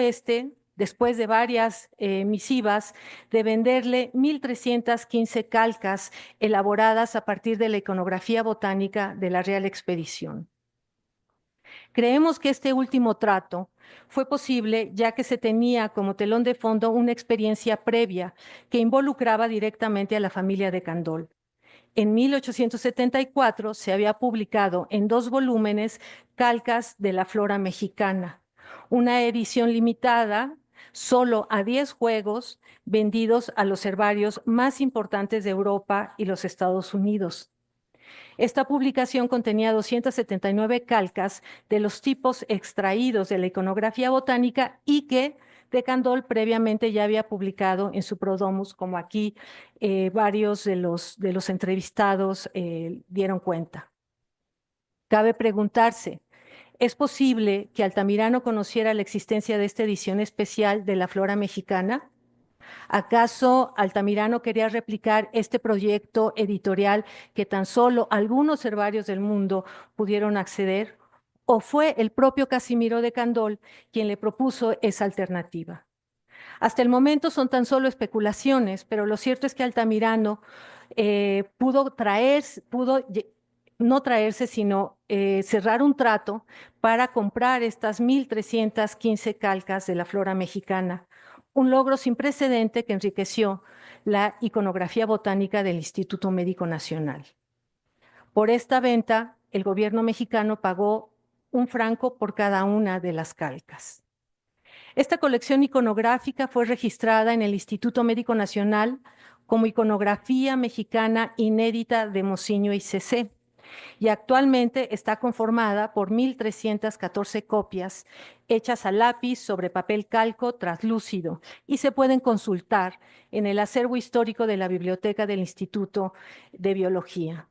después de varias misivas, de venderle 1,315 calcas elaboradas a partir de la iconografía botánica de la Real Expedición. Creemos que este último trato fue posible ya que se tenía como telón de fondo una experiencia previa que involucraba directamente a la familia de Candolle. En 1874 se había publicado en 2 volúmenes Calcas de la Flora Mexicana, una edición limitada solo a 10 juegos vendidos a los herbarios más importantes de Europa y los Estados Unidos. Esta publicación contenía 279 calcas de los tipos extraídos de la iconografía botánica y que de Candolle previamente ya había publicado en su Prodromus, como aquí varios de los entrevistados dieron cuenta. Cabe preguntarse, ¿es posible que Altamirano conociera la existencia de esta edición especial de la flora mexicana? ¿Acaso Altamirano quería replicar este proyecto editorial que tan solo algunos herbarios del mundo pudieron acceder? ¿O fue el propio Casimiro de Candolle quien le propuso esa alternativa? Hasta el momento son tan solo especulaciones, pero lo cierto es que Altamirano pudo no traerse, sino cerrar un trato para comprar estas 1,315 calcas de la flora mexicana, un logro sin precedente que enriqueció la iconografía botánica del Instituto Médico Nacional. Por esta venta, el gobierno mexicano pagó $1 por cada una de las calcas. Esta colección iconográfica fue registrada en el Instituto Médico Nacional como iconografía mexicana inédita de Mociño y Cecé, y actualmente está conformada por 1,314 copias hechas a lápiz sobre papel calco translúcido y se pueden consultar en el acervo histórico de la Biblioteca del Instituto de Biología.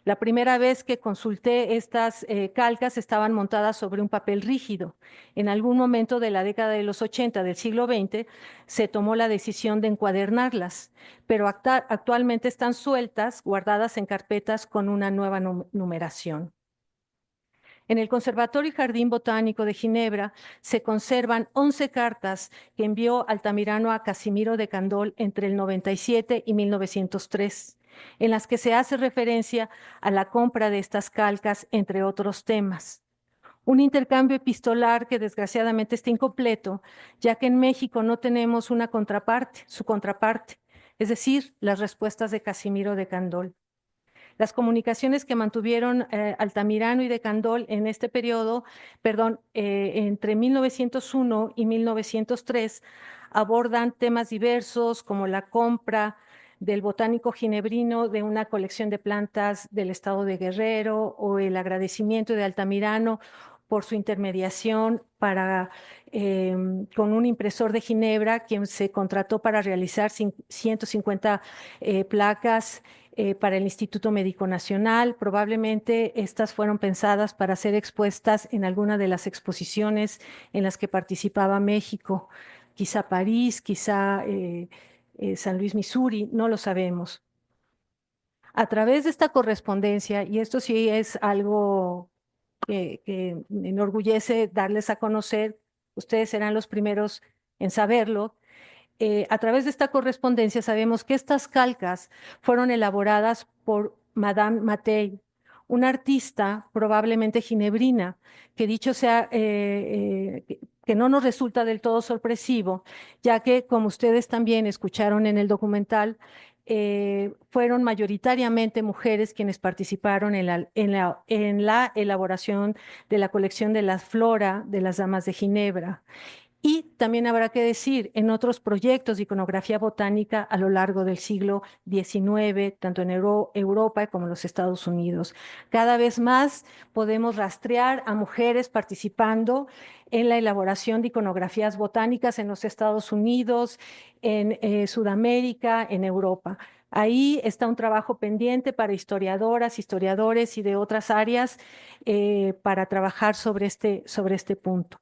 La primera vez que consulté estas calcas estaban montadas sobre un papel rígido. En algún momento de la década de los 80 del siglo XX se tomó la decisión de encuadernarlas, pero actualmente están sueltas, guardadas en carpetas con una nueva numeración. En el Conservatorio y Jardín Botánico de Ginebra se conservan 11 cartas que envió Altamirano a Casimiro de Candolle entre el 97 y 1903, en las que se hace referencia a la compra de estas calcas, entre otros temas. Un intercambio epistolar que desgraciadamente está incompleto, ya que en México no tenemos su contraparte, es decir, las respuestas de Casimiro de Candolle. Las comunicaciones que mantuvieron Altamirano y de Candolle en este periodo, entre 1901 y 1903, abordan temas diversos como la compra del botánico ginebrino de una colección de plantas del estado de Guerrero o el agradecimiento de Altamirano por su intermediación con un impresor de Ginebra, quien se contrató para realizar 150 placas para el Instituto Médico Nacional. Probablemente estas fueron pensadas para ser expuestas en alguna de las exposiciones en las que participaba México, quizá París, quizá San Luis, Missouri, no lo sabemos. A través de esta correspondencia, y esto sí es algo que me enorgullece darles a conocer, ustedes serán los primeros en saberlo. A través de esta correspondencia sabemos que estas calcas fueron elaboradas por Madame Mattei, una artista probablemente ginebrina, que dicho sea, que no nos resulta del todo sorpresivo, ya que, como ustedes también escucharon en el documental, fueron mayoritariamente mujeres quienes participaron en la elaboración de la colección de la flora de las damas de Ginebra. Y también habrá que decir, en otros proyectos de iconografía botánica a lo largo del siglo XIX, tanto en Europa como en los Estados Unidos. Cada vez más podemos rastrear a mujeres participando en la elaboración de iconografías botánicas en los Estados Unidos, en Sudamérica, en Europa. Ahí está un trabajo pendiente para historiadoras, historiadores y de otras áreas para trabajar sobre este punto.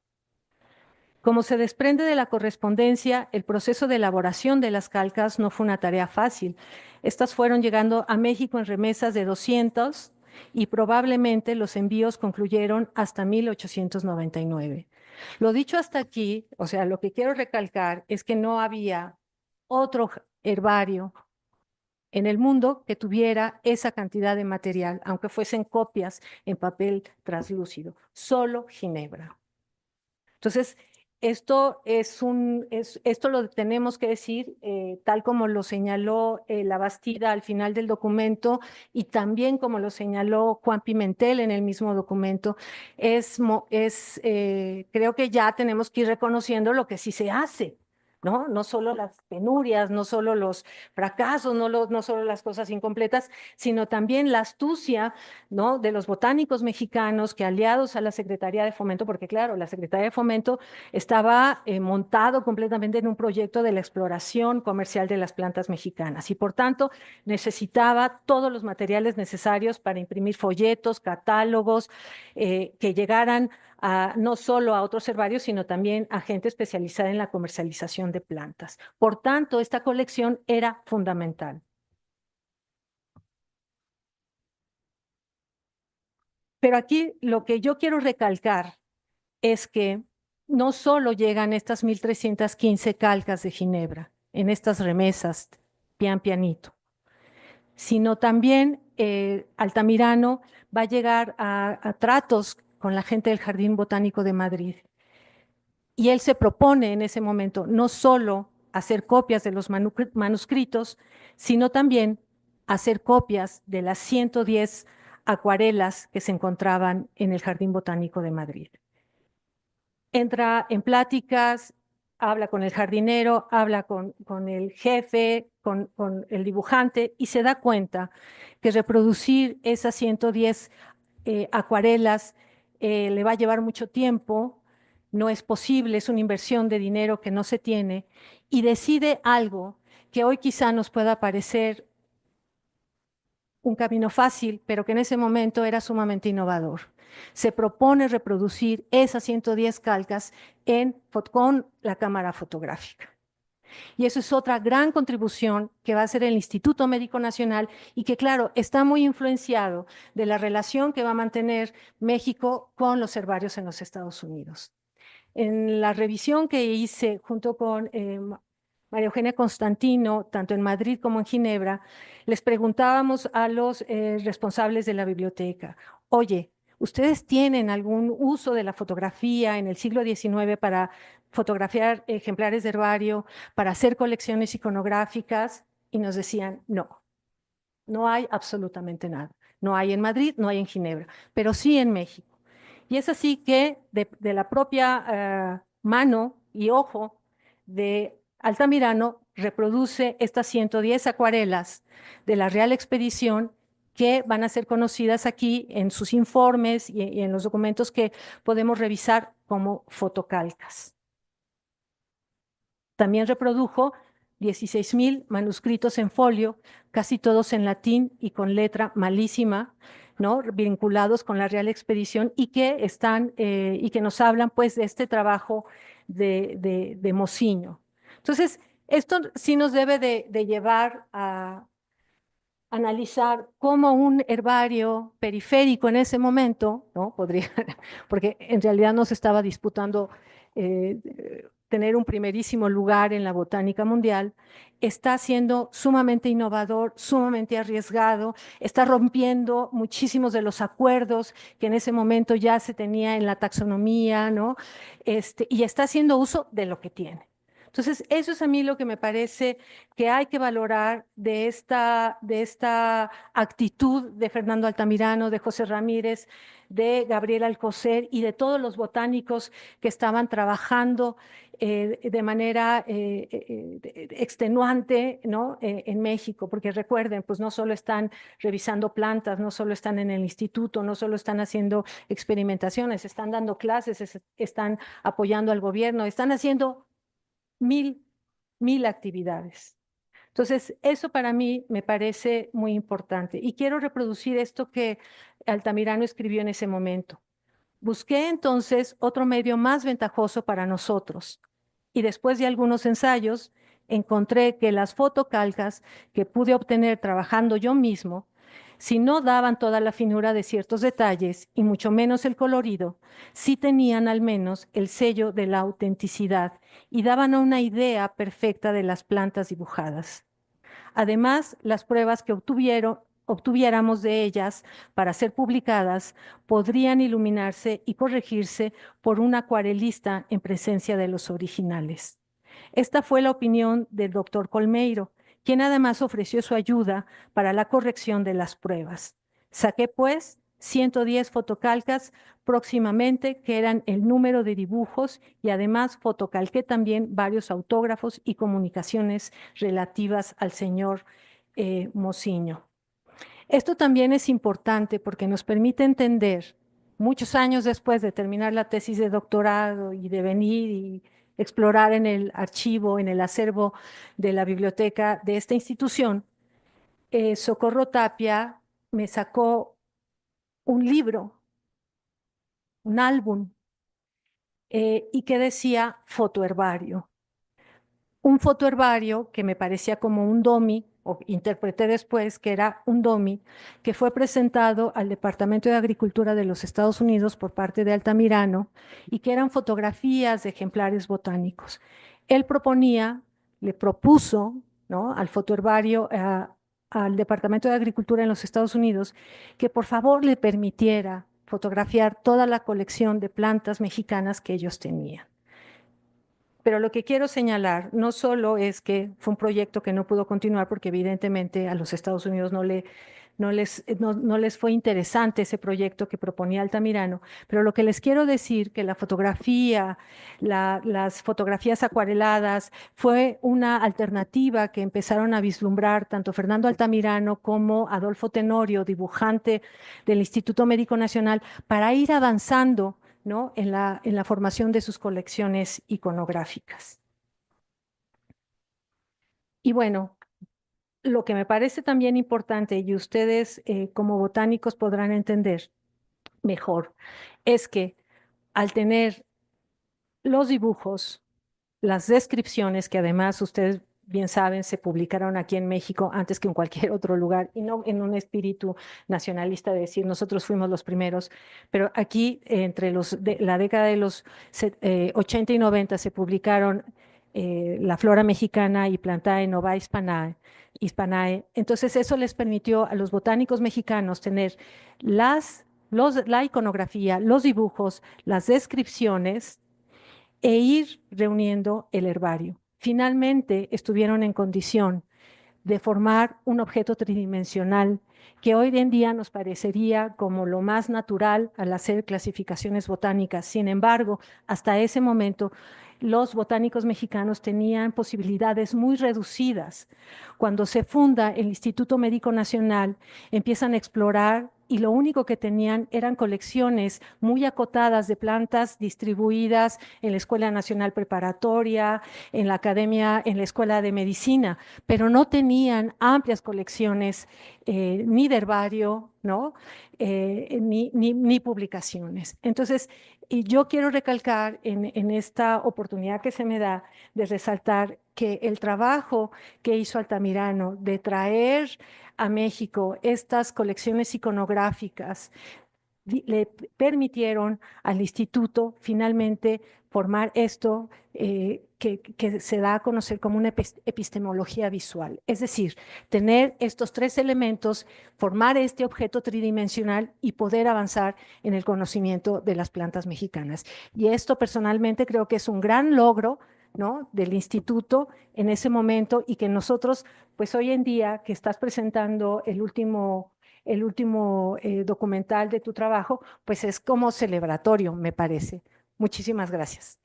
Como se desprende de la correspondencia, el proceso de elaboración de las calcas no fue una tarea fácil. Estas fueron llegando a México en remesas de 200 y probablemente los envíos concluyeron hasta 1899. Lo dicho hasta aquí, o sea, lo que quiero recalcar es que no había otro herbario en el mundo que tuviera esa cantidad de material, aunque fuesen copias en papel translúcido, solo Ginebra. Entonces, esto lo tenemos que decir, tal como lo señaló la Bastida al final del documento y también como lo señaló Juan Pimentel en el mismo documento, creo que ya tenemos que ir reconociendo lo que sí se hace. ¿No? No solo las penurias, no solo los fracasos, no solo las cosas incompletas, sino también la astucia, ¿no? de los botánicos mexicanos que, aliados a la Secretaría de Fomento, porque claro, la Secretaría de Fomento estaba montado completamente en un proyecto de la exploración comercial de las plantas mexicanas y por tanto necesitaba todos los materiales necesarios para imprimir folletos, catálogos que llegaran no solo a otros herbarios, sino también a gente especializada en la comercialización de plantas. Por tanto, esta colección era fundamental. Pero aquí lo que yo quiero recalcar es que no solo llegan estas 1,315 calcas de Ginebra en estas remesas, pian pianito, sino también Altamirano va a llegar a tratos con la gente del Jardín Botánico de Madrid. Y él se propone en ese momento no solo hacer copias de los manuscritos, sino también hacer copias de las 110 acuarelas que se encontraban en el Jardín Botánico de Madrid. Entra en pláticas, habla con el jardinero, habla con el jefe, con el dibujante, y se da cuenta que reproducir esas 110 acuarelas le va a llevar mucho tiempo, no es posible, es una inversión de dinero que no se tiene, y decide algo que hoy quizá nos pueda parecer un camino fácil, pero que en ese momento era sumamente innovador. Se propone reproducir esas 110 calcas con la cámara fotográfica. Y eso es otra gran contribución que va a hacer el Instituto Médico Nacional y que, claro, está muy influenciado de la relación que va a mantener México con los herbarios en los Estados Unidos. En la revisión que hice junto con María Eugenia Constantino, tanto en Madrid como en Ginebra, les preguntábamos a los responsables de la biblioteca, oye, ¿ustedes tienen algún uso de la fotografía en el siglo XIX para fotografiar ejemplares de herbario, para hacer colecciones iconográficas? Y nos decían, no, no hay absolutamente nada. No hay en Madrid, no hay en Ginebra, pero sí en México. Y es así que de la propia mano y ojo de Altamirano reproduce estas 110 acuarelas de la Real Expedición que van a ser conocidas aquí en sus informes y en los documentos que podemos revisar como fotocalcas. También reprodujo 16,000 manuscritos en folio, casi todos en latín y con letra malísima, ¿no? Vinculados con la Real Expedición y que están y que nos hablan pues de este trabajo de Mociño. Entonces, esto sí nos debe de llevar a analizar cómo un herbario periférico en ese momento, ¿no? Podría, porque en realidad no se estaba disputando tener un primerísimo lugar en la botánica mundial, está siendo sumamente innovador, sumamente arriesgado, está rompiendo muchísimos de los acuerdos que en ese momento ya se tenía en la taxonomía, ¿no? Y está haciendo uso de lo que tiene. Entonces, eso es a mí lo que me parece que hay que valorar de esta actitud de Fernando Altamirano, de José Ramírez, de Gabriel Alcocer y de todos los botánicos que estaban trabajando de manera extenuante, ¿no? En México, porque recuerden, pues no solo están revisando plantas, no solo están en el instituto, no solo están haciendo experimentaciones, están dando clases, están apoyando al gobierno, están haciendo mil actividades. Entonces, eso para mí me parece muy importante. Y quiero reproducir esto que Altamirano escribió en ese momento. Busqué entonces otro medio más ventajoso para nosotros. Y después de algunos ensayos, encontré que las fotocalcas que pude obtener trabajando yo mismo, si no daban toda la finura de ciertos detalles y mucho menos el colorido, sí tenían al menos el sello de la autenticidad y daban una idea perfecta de las plantas dibujadas. Además, las pruebas que obtuviéramos de ellas para ser publicadas podrían iluminarse y corregirse por un acuarelista en presencia de los originales. Esta fue la opinión del doctor Colmeiro, quien además ofreció su ayuda para la corrección de las pruebas. Saqué, pues, 110 fotocalcas próximamente, que eran el número de dibujos, y además fotocalqué también varios autógrafos y comunicaciones relativas al señor Mociño. Esto también es importante porque nos permite entender, muchos años después de terminar la tesis de doctorado y de venir y explorar en el archivo, en el acervo de la biblioteca de esta institución, Socorro Tapia me sacó un libro, un álbum, y que decía fotoherbario. Un fotoherbario que me parecía como un domi, o interpreté después que era un domi, que fue presentado al Departamento de Agricultura de los Estados Unidos por parte de Altamirano y que eran fotografías de ejemplares botánicos. Él le propuso, ¿no?, al fotoherbario, al Departamento de Agricultura en los Estados Unidos, que por favor le permitiera fotografiar toda la colección de plantas mexicanas que ellos tenían. Pero lo que quiero señalar no solo es que fue un proyecto que no pudo continuar porque evidentemente a los Estados Unidos no les fue interesante ese proyecto que proponía Altamirano, pero lo que les quiero decir que la fotografía, las fotografías acuareladas fue una alternativa que empezaron a vislumbrar tanto Fernando Altamirano como Adolfo Tenorio, dibujante del Instituto Médico Nacional, para ir avanzando, ¿no?, en la formación de sus colecciones iconográficas. Y bueno, lo que me parece también importante, y ustedes como botánicos podrán entender mejor, es que al tener los dibujos, las descripciones, que además ustedes bien saben, se publicaron aquí en México antes que en cualquier otro lugar, y no en un espíritu nacionalista de decir nosotros fuimos los primeros, pero aquí entre la década de los 80 y 90 se publicaron La Flora Mexicana y Plantae Nova Hispanae. Entonces eso les permitió a los botánicos mexicanos tener la iconografía, los dibujos, las descripciones e ir reuniendo el herbario. Finalmente estuvieron en condición de formar un objeto tridimensional que hoy en día nos parecería como lo más natural al hacer clasificaciones botánicas. Sin embargo, hasta ese momento, los botánicos mexicanos tenían posibilidades muy reducidas. Cuando se funda el Instituto Médico Nacional, empiezan a explorar y lo único que tenían eran colecciones muy acotadas de plantas distribuidas en la Escuela Nacional Preparatoria, en la Academia, en la Escuela de Medicina, pero no tenían amplias colecciones ni de herbario, ¿no? Ni publicaciones. Entonces, y yo quiero recalcar en esta oportunidad que se me da de resaltar que el trabajo que hizo Altamirano de traer a México estas colecciones iconográficas le permitieron al instituto finalmente formar esto que se da a conocer como una epistemología visual. Es decir, tener estos tres elementos, formar este objeto tridimensional y poder avanzar en el conocimiento de las plantas mexicanas. Y esto personalmente creo que es un gran logro, ¿no?, del instituto en ese momento, y que nosotros, pues hoy en día que estás presentando el último documental de tu trabajo, pues es como celebratorio, me parece. Muchísimas gracias.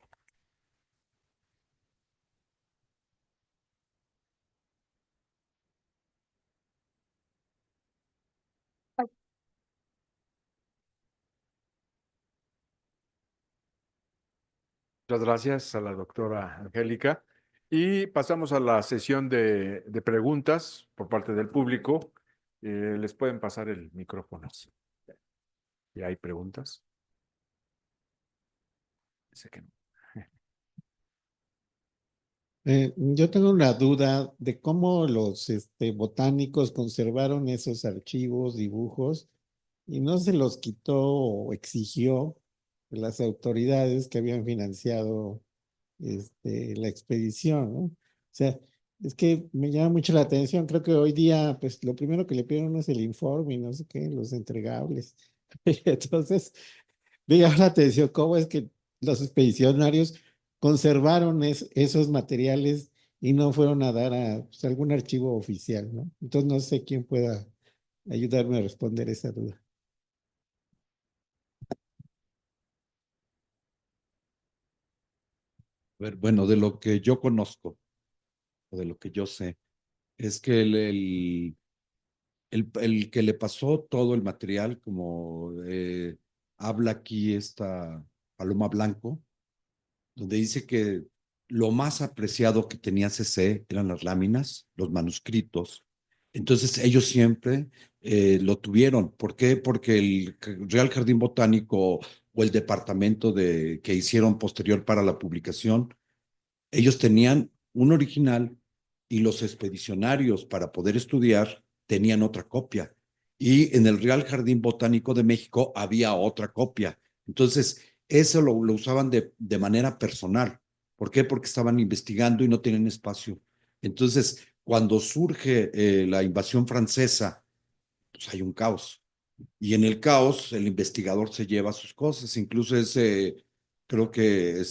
Muchas gracias a la doctora Angélica. Y pasamos a la sesión de preguntas por parte del público. Les pueden pasar el micrófono. ¿Y hay preguntas? Sé que no. Yo tengo una duda de cómo los botánicos conservaron esos archivos, dibujos, y no se los quitó o exigió de las autoridades que habían financiado la expedición, ¿no? O sea, es que me llama mucho la atención. Creo que hoy día, pues lo primero que le piden es el informe y no sé qué, los entregables. Entonces, me llama la atención cómo es que los expedicionarios conservaron esos materiales y no fueron a dar a pues, algún archivo oficial, ¿no? Entonces no sé quién pueda ayudarme a responder esa duda. A ver, bueno, de lo que yo conozco, o de lo que yo sé, es que el que le pasó todo el material, como habla aquí esta Paloma Blanco, donde dice que lo más apreciado que tenía CC eran las láminas, los manuscritos. Entonces ellos siempre lo tuvieron. ¿Por qué? Porque el Real Jardín Botánico o el departamento que hicieron posterior para la publicación, ellos tenían un original y los expedicionarios para poder estudiar tenían otra copia. Y en el Real Jardín Botánico de México había otra copia. Entonces, eso lo usaban de manera personal. ¿Por qué? Porque estaban investigando y no tenían espacio. Entonces, cuando surge la invasión francesa, pues hay un caos. Y en el caos, el investigador se lleva sus cosas. Incluso creo que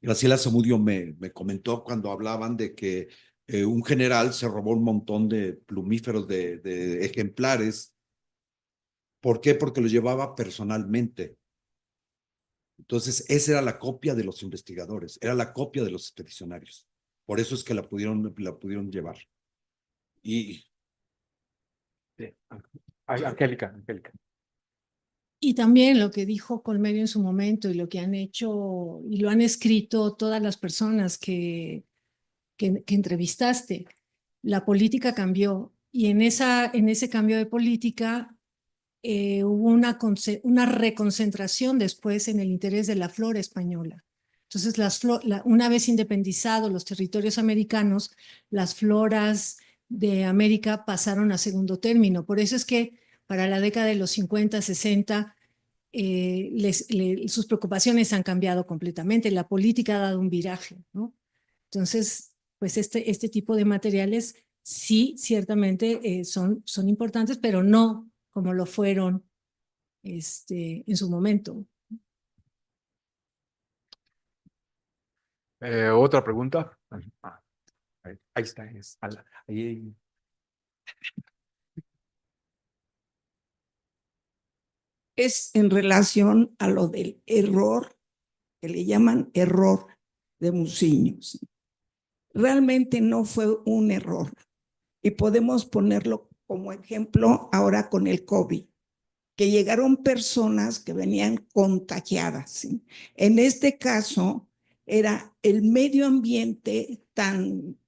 Graciela Zamudio me comentó cuando hablaban de que un general se robó un montón de plumíferos de ejemplares. ¿Por qué? Porque los llevaba personalmente. Entonces, esa era la copia de los investigadores, era la copia de los expedicionarios. Por eso es que la pudieron llevar. Y Sí. Angélica. Y también lo que dijo Colmerio en su momento y lo que han hecho y lo han escrito todas las personas que entrevistaste, la política cambió y en ese cambio de política hubo una reconcentración después en el interés de la flora española. Entonces, una vez independizados los territorios americanos, las floras de América pasaron a segundo término. Por eso es que para la década de los 50, 60, sus preocupaciones han cambiado completamente. La política ha dado un viraje, ¿no? Entonces, pues este tipo de materiales sí, ciertamente son importantes, pero no como lo fueron en su momento. ¿Otra pregunta? Ahí está. Ahí. Es en relación a lo del error, que le llaman error de Muciño. Realmente no fue un error. Y podemos ponerlo como ejemplo ahora con el COVID, que llegaron personas que venían contagiadas, ¿sí? En este caso, era el medio ambiente tan,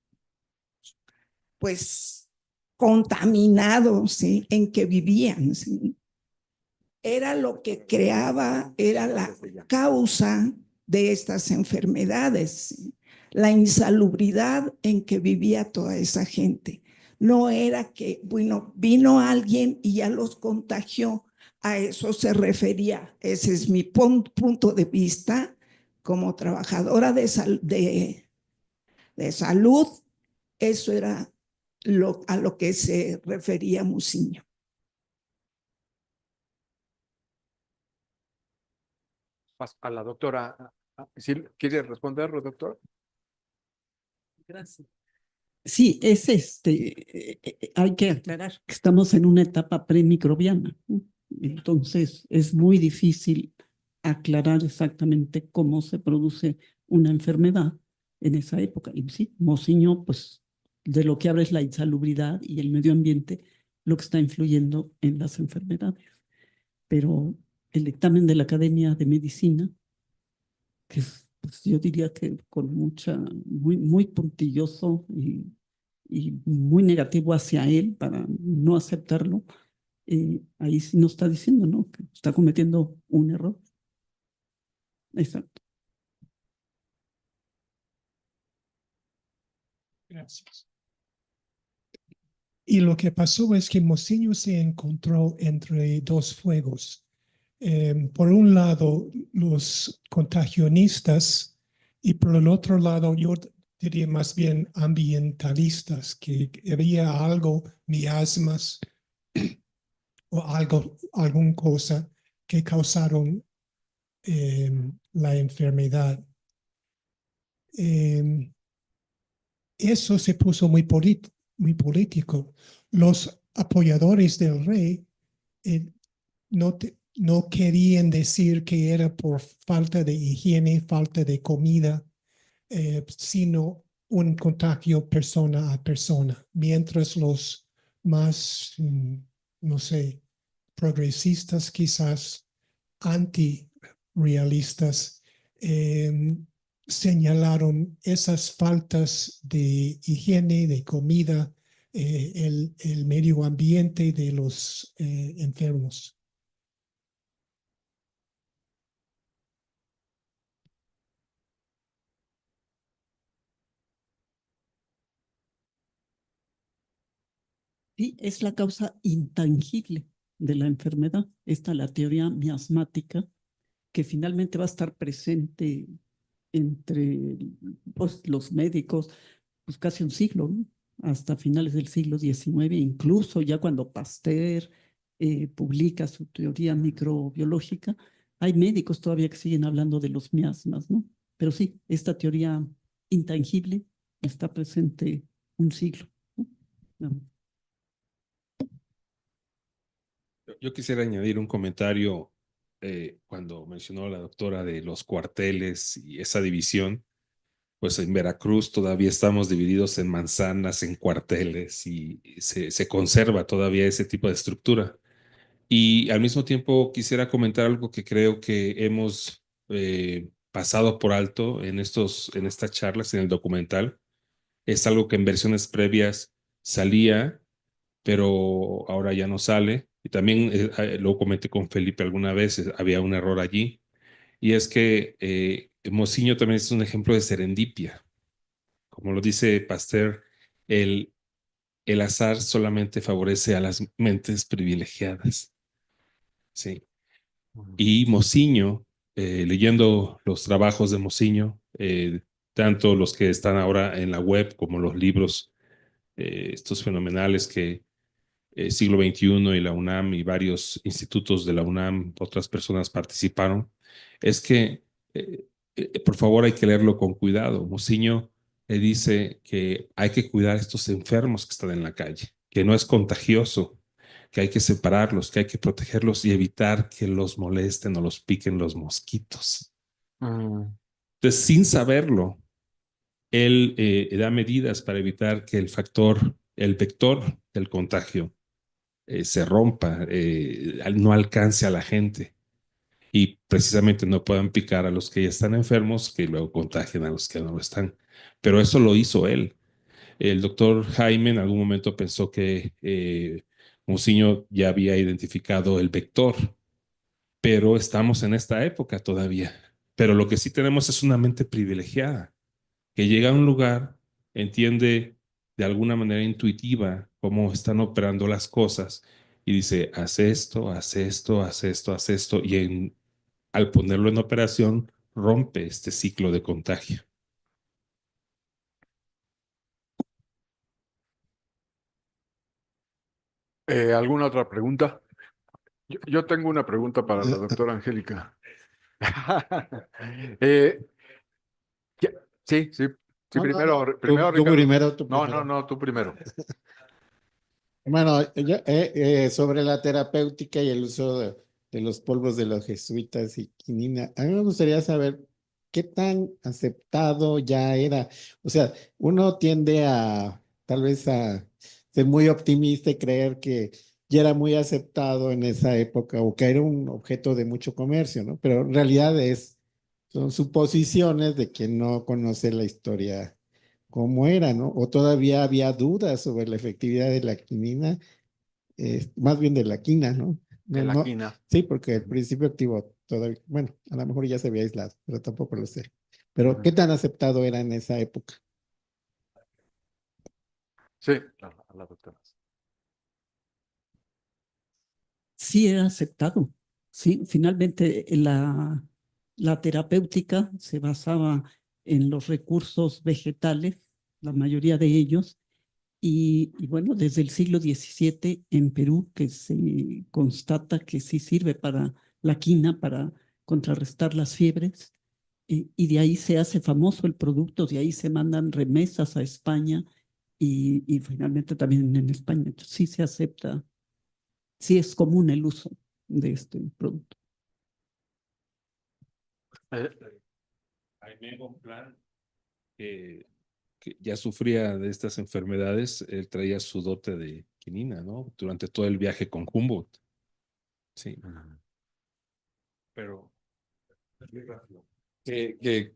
pues, contaminado, ¿sí? En que vivían, ¿sí? Era lo que creaba, era la causa de estas enfermedades, ¿sí? La insalubridad en que vivía toda esa gente. No era que, bueno, vino alguien y ya los contagió. A eso se refería. Ese es mi punto de vista como trabajadora de salud. Eso era a lo que se refería Muciño. A la doctora. ¿Sí quiere responder, doctor? Gracias. Sí, hay que aclarar que estamos en una etapa premicrobiana, ¿no? Entonces es muy difícil aclarar exactamente cómo se produce una enfermedad en esa época. Y sí, Muciño, pues de lo que habla es la insalubridad y el medio ambiente, lo que está influyendo en las enfermedades. Pero el dictamen de la Academia de Medicina, que es, pues, yo diría que con muy puntilloso y muy negativo hacia él para no aceptarlo, ahí sí nos está diciendo, ¿no? Que está cometiendo un error. Exacto. Gracias. Y lo que pasó es que Muciño se encontró entre dos fuegos. Por un lado, los contagionistas y por el otro lado, yo diría más bien ambientalistas, que había algo, miasmas o alguna cosa que causaron la enfermedad. Eso se puso muy político. Los apoyadores del rey no querían decir que era por falta de higiene, falta de comida, sino un contagio persona a persona, mientras los más, no sé, progresistas, quizás anti-realistas, señalaron esas faltas de higiene, de comida, el medio ambiente de los enfermos. Sí, es la causa intangible de la enfermedad. Esta la teoría miasmática, que finalmente va a estar presente entre pues, los médicos, pues casi un siglo, ¿no? Hasta finales del siglo XIX, incluso ya cuando Pasteur publica su teoría microbiológica, hay médicos todavía que siguen hablando de los miasmas, ¿no? Pero sí, esta teoría intangible está presente un siglo, ¿no? Yo quisiera añadir un comentario cuando mencionó la doctora de los cuarteles y esa división. Pues en Veracruz todavía estamos divididos en manzanas, en cuarteles y se conserva todavía ese tipo de estructura. Y al mismo tiempo quisiera comentar algo que creo que hemos pasado por alto en estas charlas, en el documental. Es algo que en versiones previas salía, pero ahora ya no sale. Y también lo comenté con Felipe alguna vez, había un error allí. Y es que Mociño también es un ejemplo de serendipia. Como lo dice Pasteur, el, el azar solamente favorece a las mentes privilegiadas. Sí. Y Mociño, leyendo los trabajos de Mociño, tanto los que están ahora en la web como los libros, estos fenomenales que siglo XXI y la UNAM y varios institutos de la UNAM, otras personas participaron, es que, por favor, hay que leerlo con cuidado. Mociño dice que hay que cuidar a estos enfermos que están en la calle, que no es contagioso, que hay que separarlos, que hay que protegerlos y evitar que los molesten o los piquen los mosquitos. Entonces, sin saberlo, él da medidas para evitar que el vector del contagio se rompa, no alcance a la gente y precisamente no puedan picar a los que ya están enfermos, que luego contagien a los que no lo están. Pero eso lo hizo él. El doctor Jaime en algún momento pensó que Mociño ya había identificado el vector, pero estamos en esta época todavía. Pero lo que sí tenemos es una mente privilegiada que llega a un lugar, entiende de alguna manera intuitiva cómo están operando las cosas y dice, haz esto, haz esto, haz esto, haz esto, y al ponerlo en operación rompe este ciclo de contagio. ¿Alguna otra pregunta? Yo tengo una pregunta para la doctora Angélica. Eh, ya- sí, sí, sí, No, primero, no, primero, tú Ricardo. primero, tú No, primero. no, tú primero. Bueno, sobre la terapéutica y el uso de los polvos de los jesuitas y quinina, a mí me gustaría saber qué tan aceptado ya era. O sea, uno tiende a tal vez a ser muy optimista y creer que ya era muy aceptado en esa época o que era un objeto de mucho comercio, ¿no? Pero en realidad son suposiciones de quien no conoce la historia cómo era, ¿no? O todavía había dudas sobre la efectividad de la quinina, más bien de la quina, ¿no? De No, la no, quina. sí, porque el principio activo todavía, bueno, a lo mejor ya se había aislado, pero tampoco lo sé. Pero, ¿qué tan aceptado era en esa época? Sí, a la doctora. Sí era aceptado. Sí, finalmente la terapéutica se basaba en los recursos vegetales, la mayoría de ellos, y bueno, desde el siglo XVII en Perú que se constata que sí sirve para la quina, para contrarrestar las fiebres, y de ahí se hace famoso el producto, de ahí se mandan remesas a España y finalmente también en España. Entonces, sí se acepta, sí es común el uso de este producto. Jaime Bonpland, que ya sufría de estas enfermedades, él traía su dote de quinina, ¿no? Durante todo el viaje con Humboldt. Sí. Pero Que,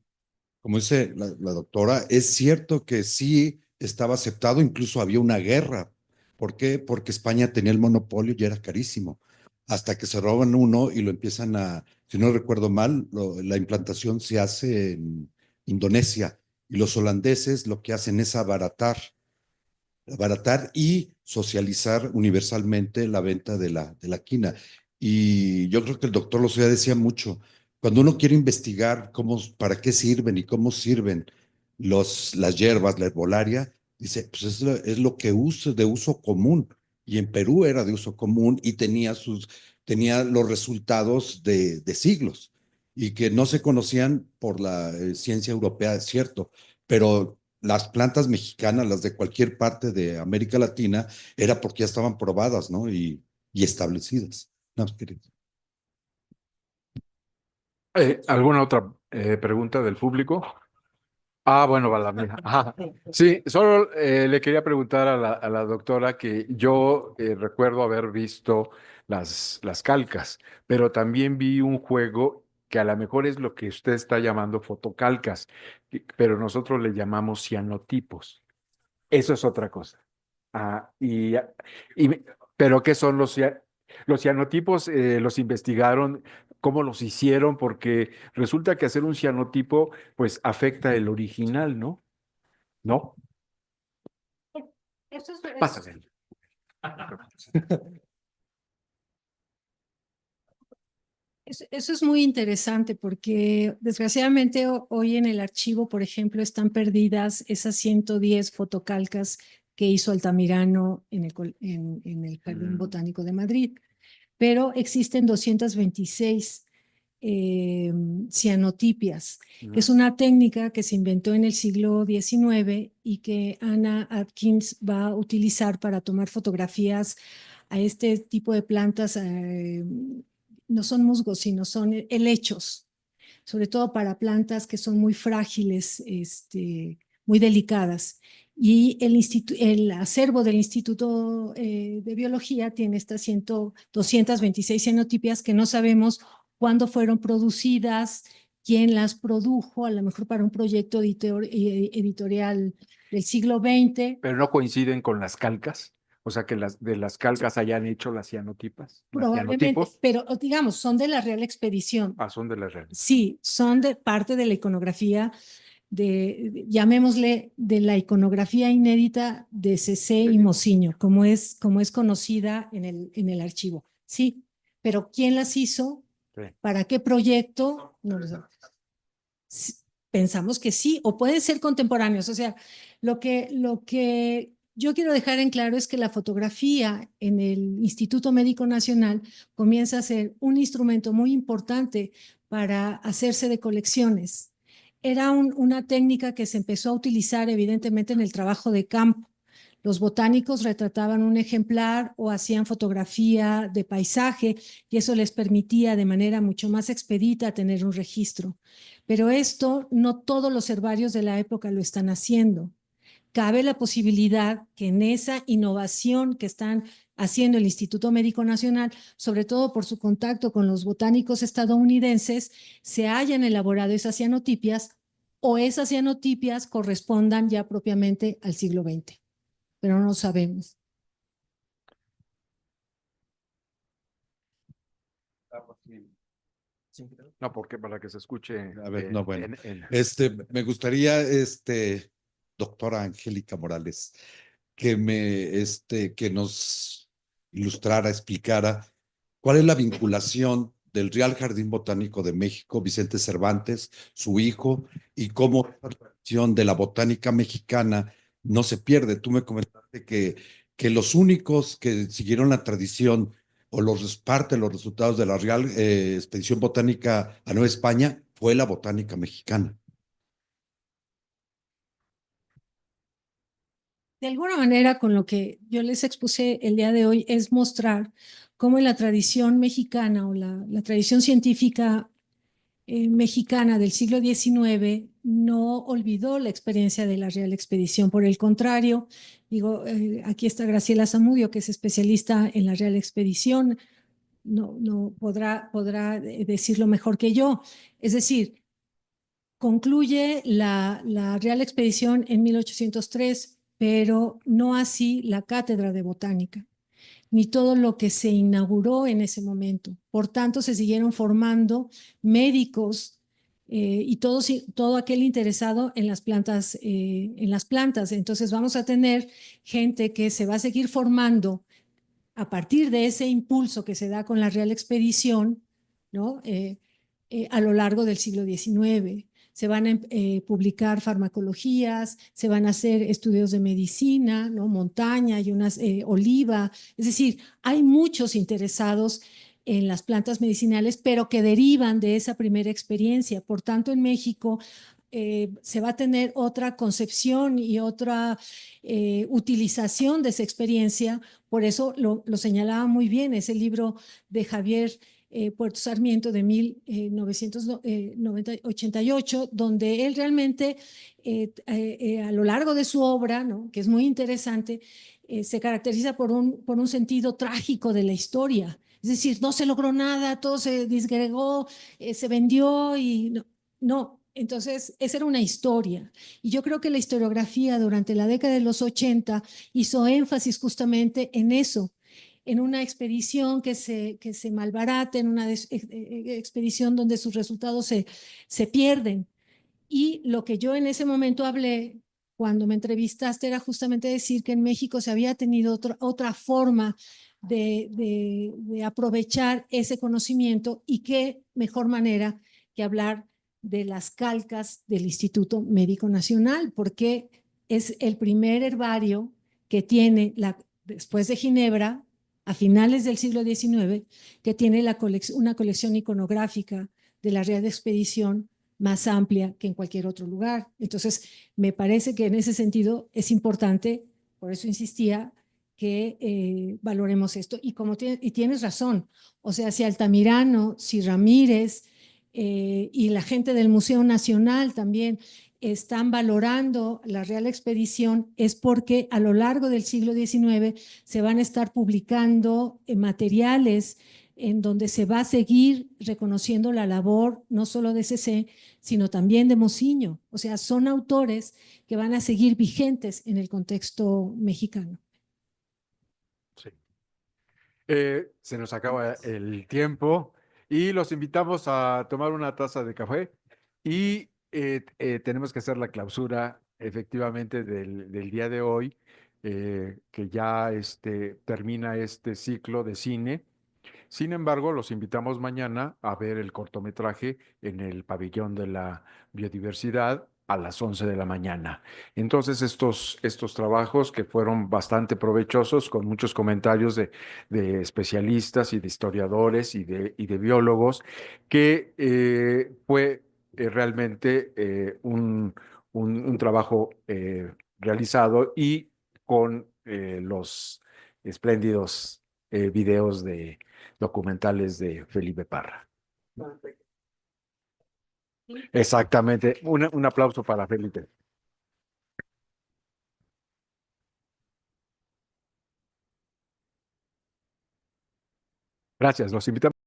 como dice la doctora, es cierto que sí estaba aceptado, incluso había una guerra. ¿Por qué? Porque España tenía el monopolio y era carísimo. Hasta que se roban uno y lo empiezan si no recuerdo mal, la implantación se hace en Indonesia y los holandeses lo que hacen es abaratar y socializar universalmente la venta de la quina. Y yo creo que el doctor Lozoya decía mucho, cuando uno quiere investigar para qué sirven y cómo sirven las hierbas, la herbolaria, dice, pues es lo que uso de uso común. Y en Perú era de uso común y tenía los resultados de siglos. y que no se conocían por la ciencia europea, es cierto, pero las plantas mexicanas, las de cualquier parte de América Latina, era porque ya estaban probadas, ¿no? Y establecidas. No, querido. ¿Alguna otra pregunta del público? Ah, bueno, va la mía. Ajá. Sí, solo le quería preguntar a la doctora que yo recuerdo haber visto las calcas, pero también vi un juego que a lo mejor es lo que usted está llamando fotocalcas, pero nosotros le llamamos cianotipos. Eso es otra cosa. Ah, pero ¿qué son los cianotipos? ¿Los investigaron? ¿Cómo los hicieron? Porque resulta que hacer un cianotipo, pues afecta el original, ¿no? ¿No? Eso es, Pásale. Eso es muy interesante porque desgraciadamente hoy en el archivo, por ejemplo, están perdidas esas 110 fotocalcas que hizo Altamirano en el Jardín Botánico de Madrid, pero existen 226 cianotipias, que es una técnica que se inventó en el siglo XIX y que Anna Atkins va a utilizar para tomar fotografías a este tipo de plantas. No son musgos, sino son helechos, sobre todo para plantas que son muy frágiles, muy delicadas. Y el acervo del Instituto de Biología tiene estas 226 cianotipias que no sabemos cuándo fueron producidas, quién las produjo, a lo mejor para un proyecto editorial del siglo XX. Pero no coinciden con las calcas. O sea, que de las calcas hayan hecho las cianotipas. Las Probablemente, cianotipos. pero digamos, son de la Real Expedición. Ah, son de la realidad. Sí, son de parte de la iconografía llamémosle, de la iconografía inédita de Cecé y Mociño, como es conocida en el archivo. Sí, pero ¿quién las hizo? Sí. ¿Para qué proyecto? No lo sabemos. Pensamos que sí, o pueden ser contemporáneos. O sea, lo que yo quiero dejar en claro es que la fotografía en el Instituto Médico Nacional comienza a ser un instrumento muy importante para hacerse de colecciones. Era una técnica que se empezó a utilizar evidentemente en el trabajo de campo. Los botánicos retrataban un ejemplar o hacían fotografía de paisaje y eso les permitía de manera mucho más expedita tener un registro. Pero esto no todos los herbarios de la época lo están haciendo. Cabe la posibilidad que en esa innovación que están haciendo el Instituto Médico Nacional, sobre todo por su contacto con los botánicos estadounidenses, se hayan elaborado esas cianotipias o esas cianotipias correspondan ya propiamente al siglo XX, pero no lo sabemos. No, porque para que se escuche. A ver, no, bueno. Me gustaría, doctora Angélica Morales, que nos ilustrara, explicara cuál es la vinculación del Real Jardín Botánico de México, Vicente Cervantes, su hijo, y cómo la tradición de la botánica mexicana no se pierde. Tú me comentaste que los únicos que siguieron la tradición o parte de los resultados de la Real Expedición Botánica a Nueva España fue la botánica mexicana. De alguna manera, con lo que yo les expuse el día de hoy, es mostrar cómo en la tradición mexicana o la tradición científica mexicana del siglo XIX no olvidó la experiencia de la Real Expedición. Por el contrario, digo, aquí está Graciela Zamudio, que es especialista en la Real Expedición, no podrá decirlo mejor que yo. Es decir, concluye la Real Expedición en 1803, pero no así la Cátedra de Botánica, ni todo lo que se inauguró en ese momento. Por tanto, se siguieron formando médicos y todo aquel interesado en las plantas. Entonces vamos a tener gente que se va a seguir formando a partir de ese impulso que se da con la Real Expedición, ¿no? A lo largo del siglo XIX. Se van a publicar farmacologías, se van a hacer estudios de medicina, ¿no? Montaña y unas oliva. Es decir, hay muchos interesados en las plantas medicinales, pero que derivan de esa primera experiencia. Por tanto, en México se va a tener otra concepción y otra utilización de esa experiencia. Por eso lo señalaba muy bien ese libro de Javier Puerto Sarmiento de 1988, donde él realmente a lo largo de su obra, ¿no?, que es muy interesante, se caracteriza por un sentido trágico de la historia. Es decir, no se logró nada, todo se disgregó, se vendió y no. Entonces, esa era una historia. Y yo creo que la historiografía durante la década de los 80 hizo énfasis justamente en eso, en una expedición que se malbarata, en una expedición donde sus resultados se pierden. Y lo que yo en ese momento hablé, cuando me entrevistaste, era justamente decir que en México se había tenido otra forma de aprovechar ese conocimiento, y qué mejor manera que hablar de las calcas del Instituto Médico Nacional, porque es el primer herbario que tiene, después de Ginebra, a finales del siglo XIX, que tiene una colección iconográfica de la Real Expedición más amplia que en cualquier otro lugar. Entonces, me parece que en ese sentido es importante, por eso insistía, que valoremos esto. Y tienes razón, o sea, si Altamirano, si Ramírez y la gente del Museo Nacional también están valorando la Real Expedición, es porque a lo largo del siglo XIX se van a estar publicando materiales en donde se va a seguir reconociendo la labor no solo de CC, sino también de Mociño. O sea, son autores que van a seguir vigentes en el contexto mexicano. Sí. Se nos acaba el tiempo y los invitamos a tomar una taza de café y tenemos que hacer la clausura efectivamente del día de hoy, que ya termina este ciclo de cine. Sin embargo, los invitamos mañana a ver el cortometraje en el Pabellón de la Biodiversidad a las 11 de la mañana. Entonces, estos trabajos que fueron bastante provechosos, con muchos comentarios de especialistas y de historiadores y de biólogos, que fue realmente un trabajo realizado y con los espléndidos videos documentales de Felipe Parra. Exactamente. Un aplauso para Felipe. Gracias. Los invitamos.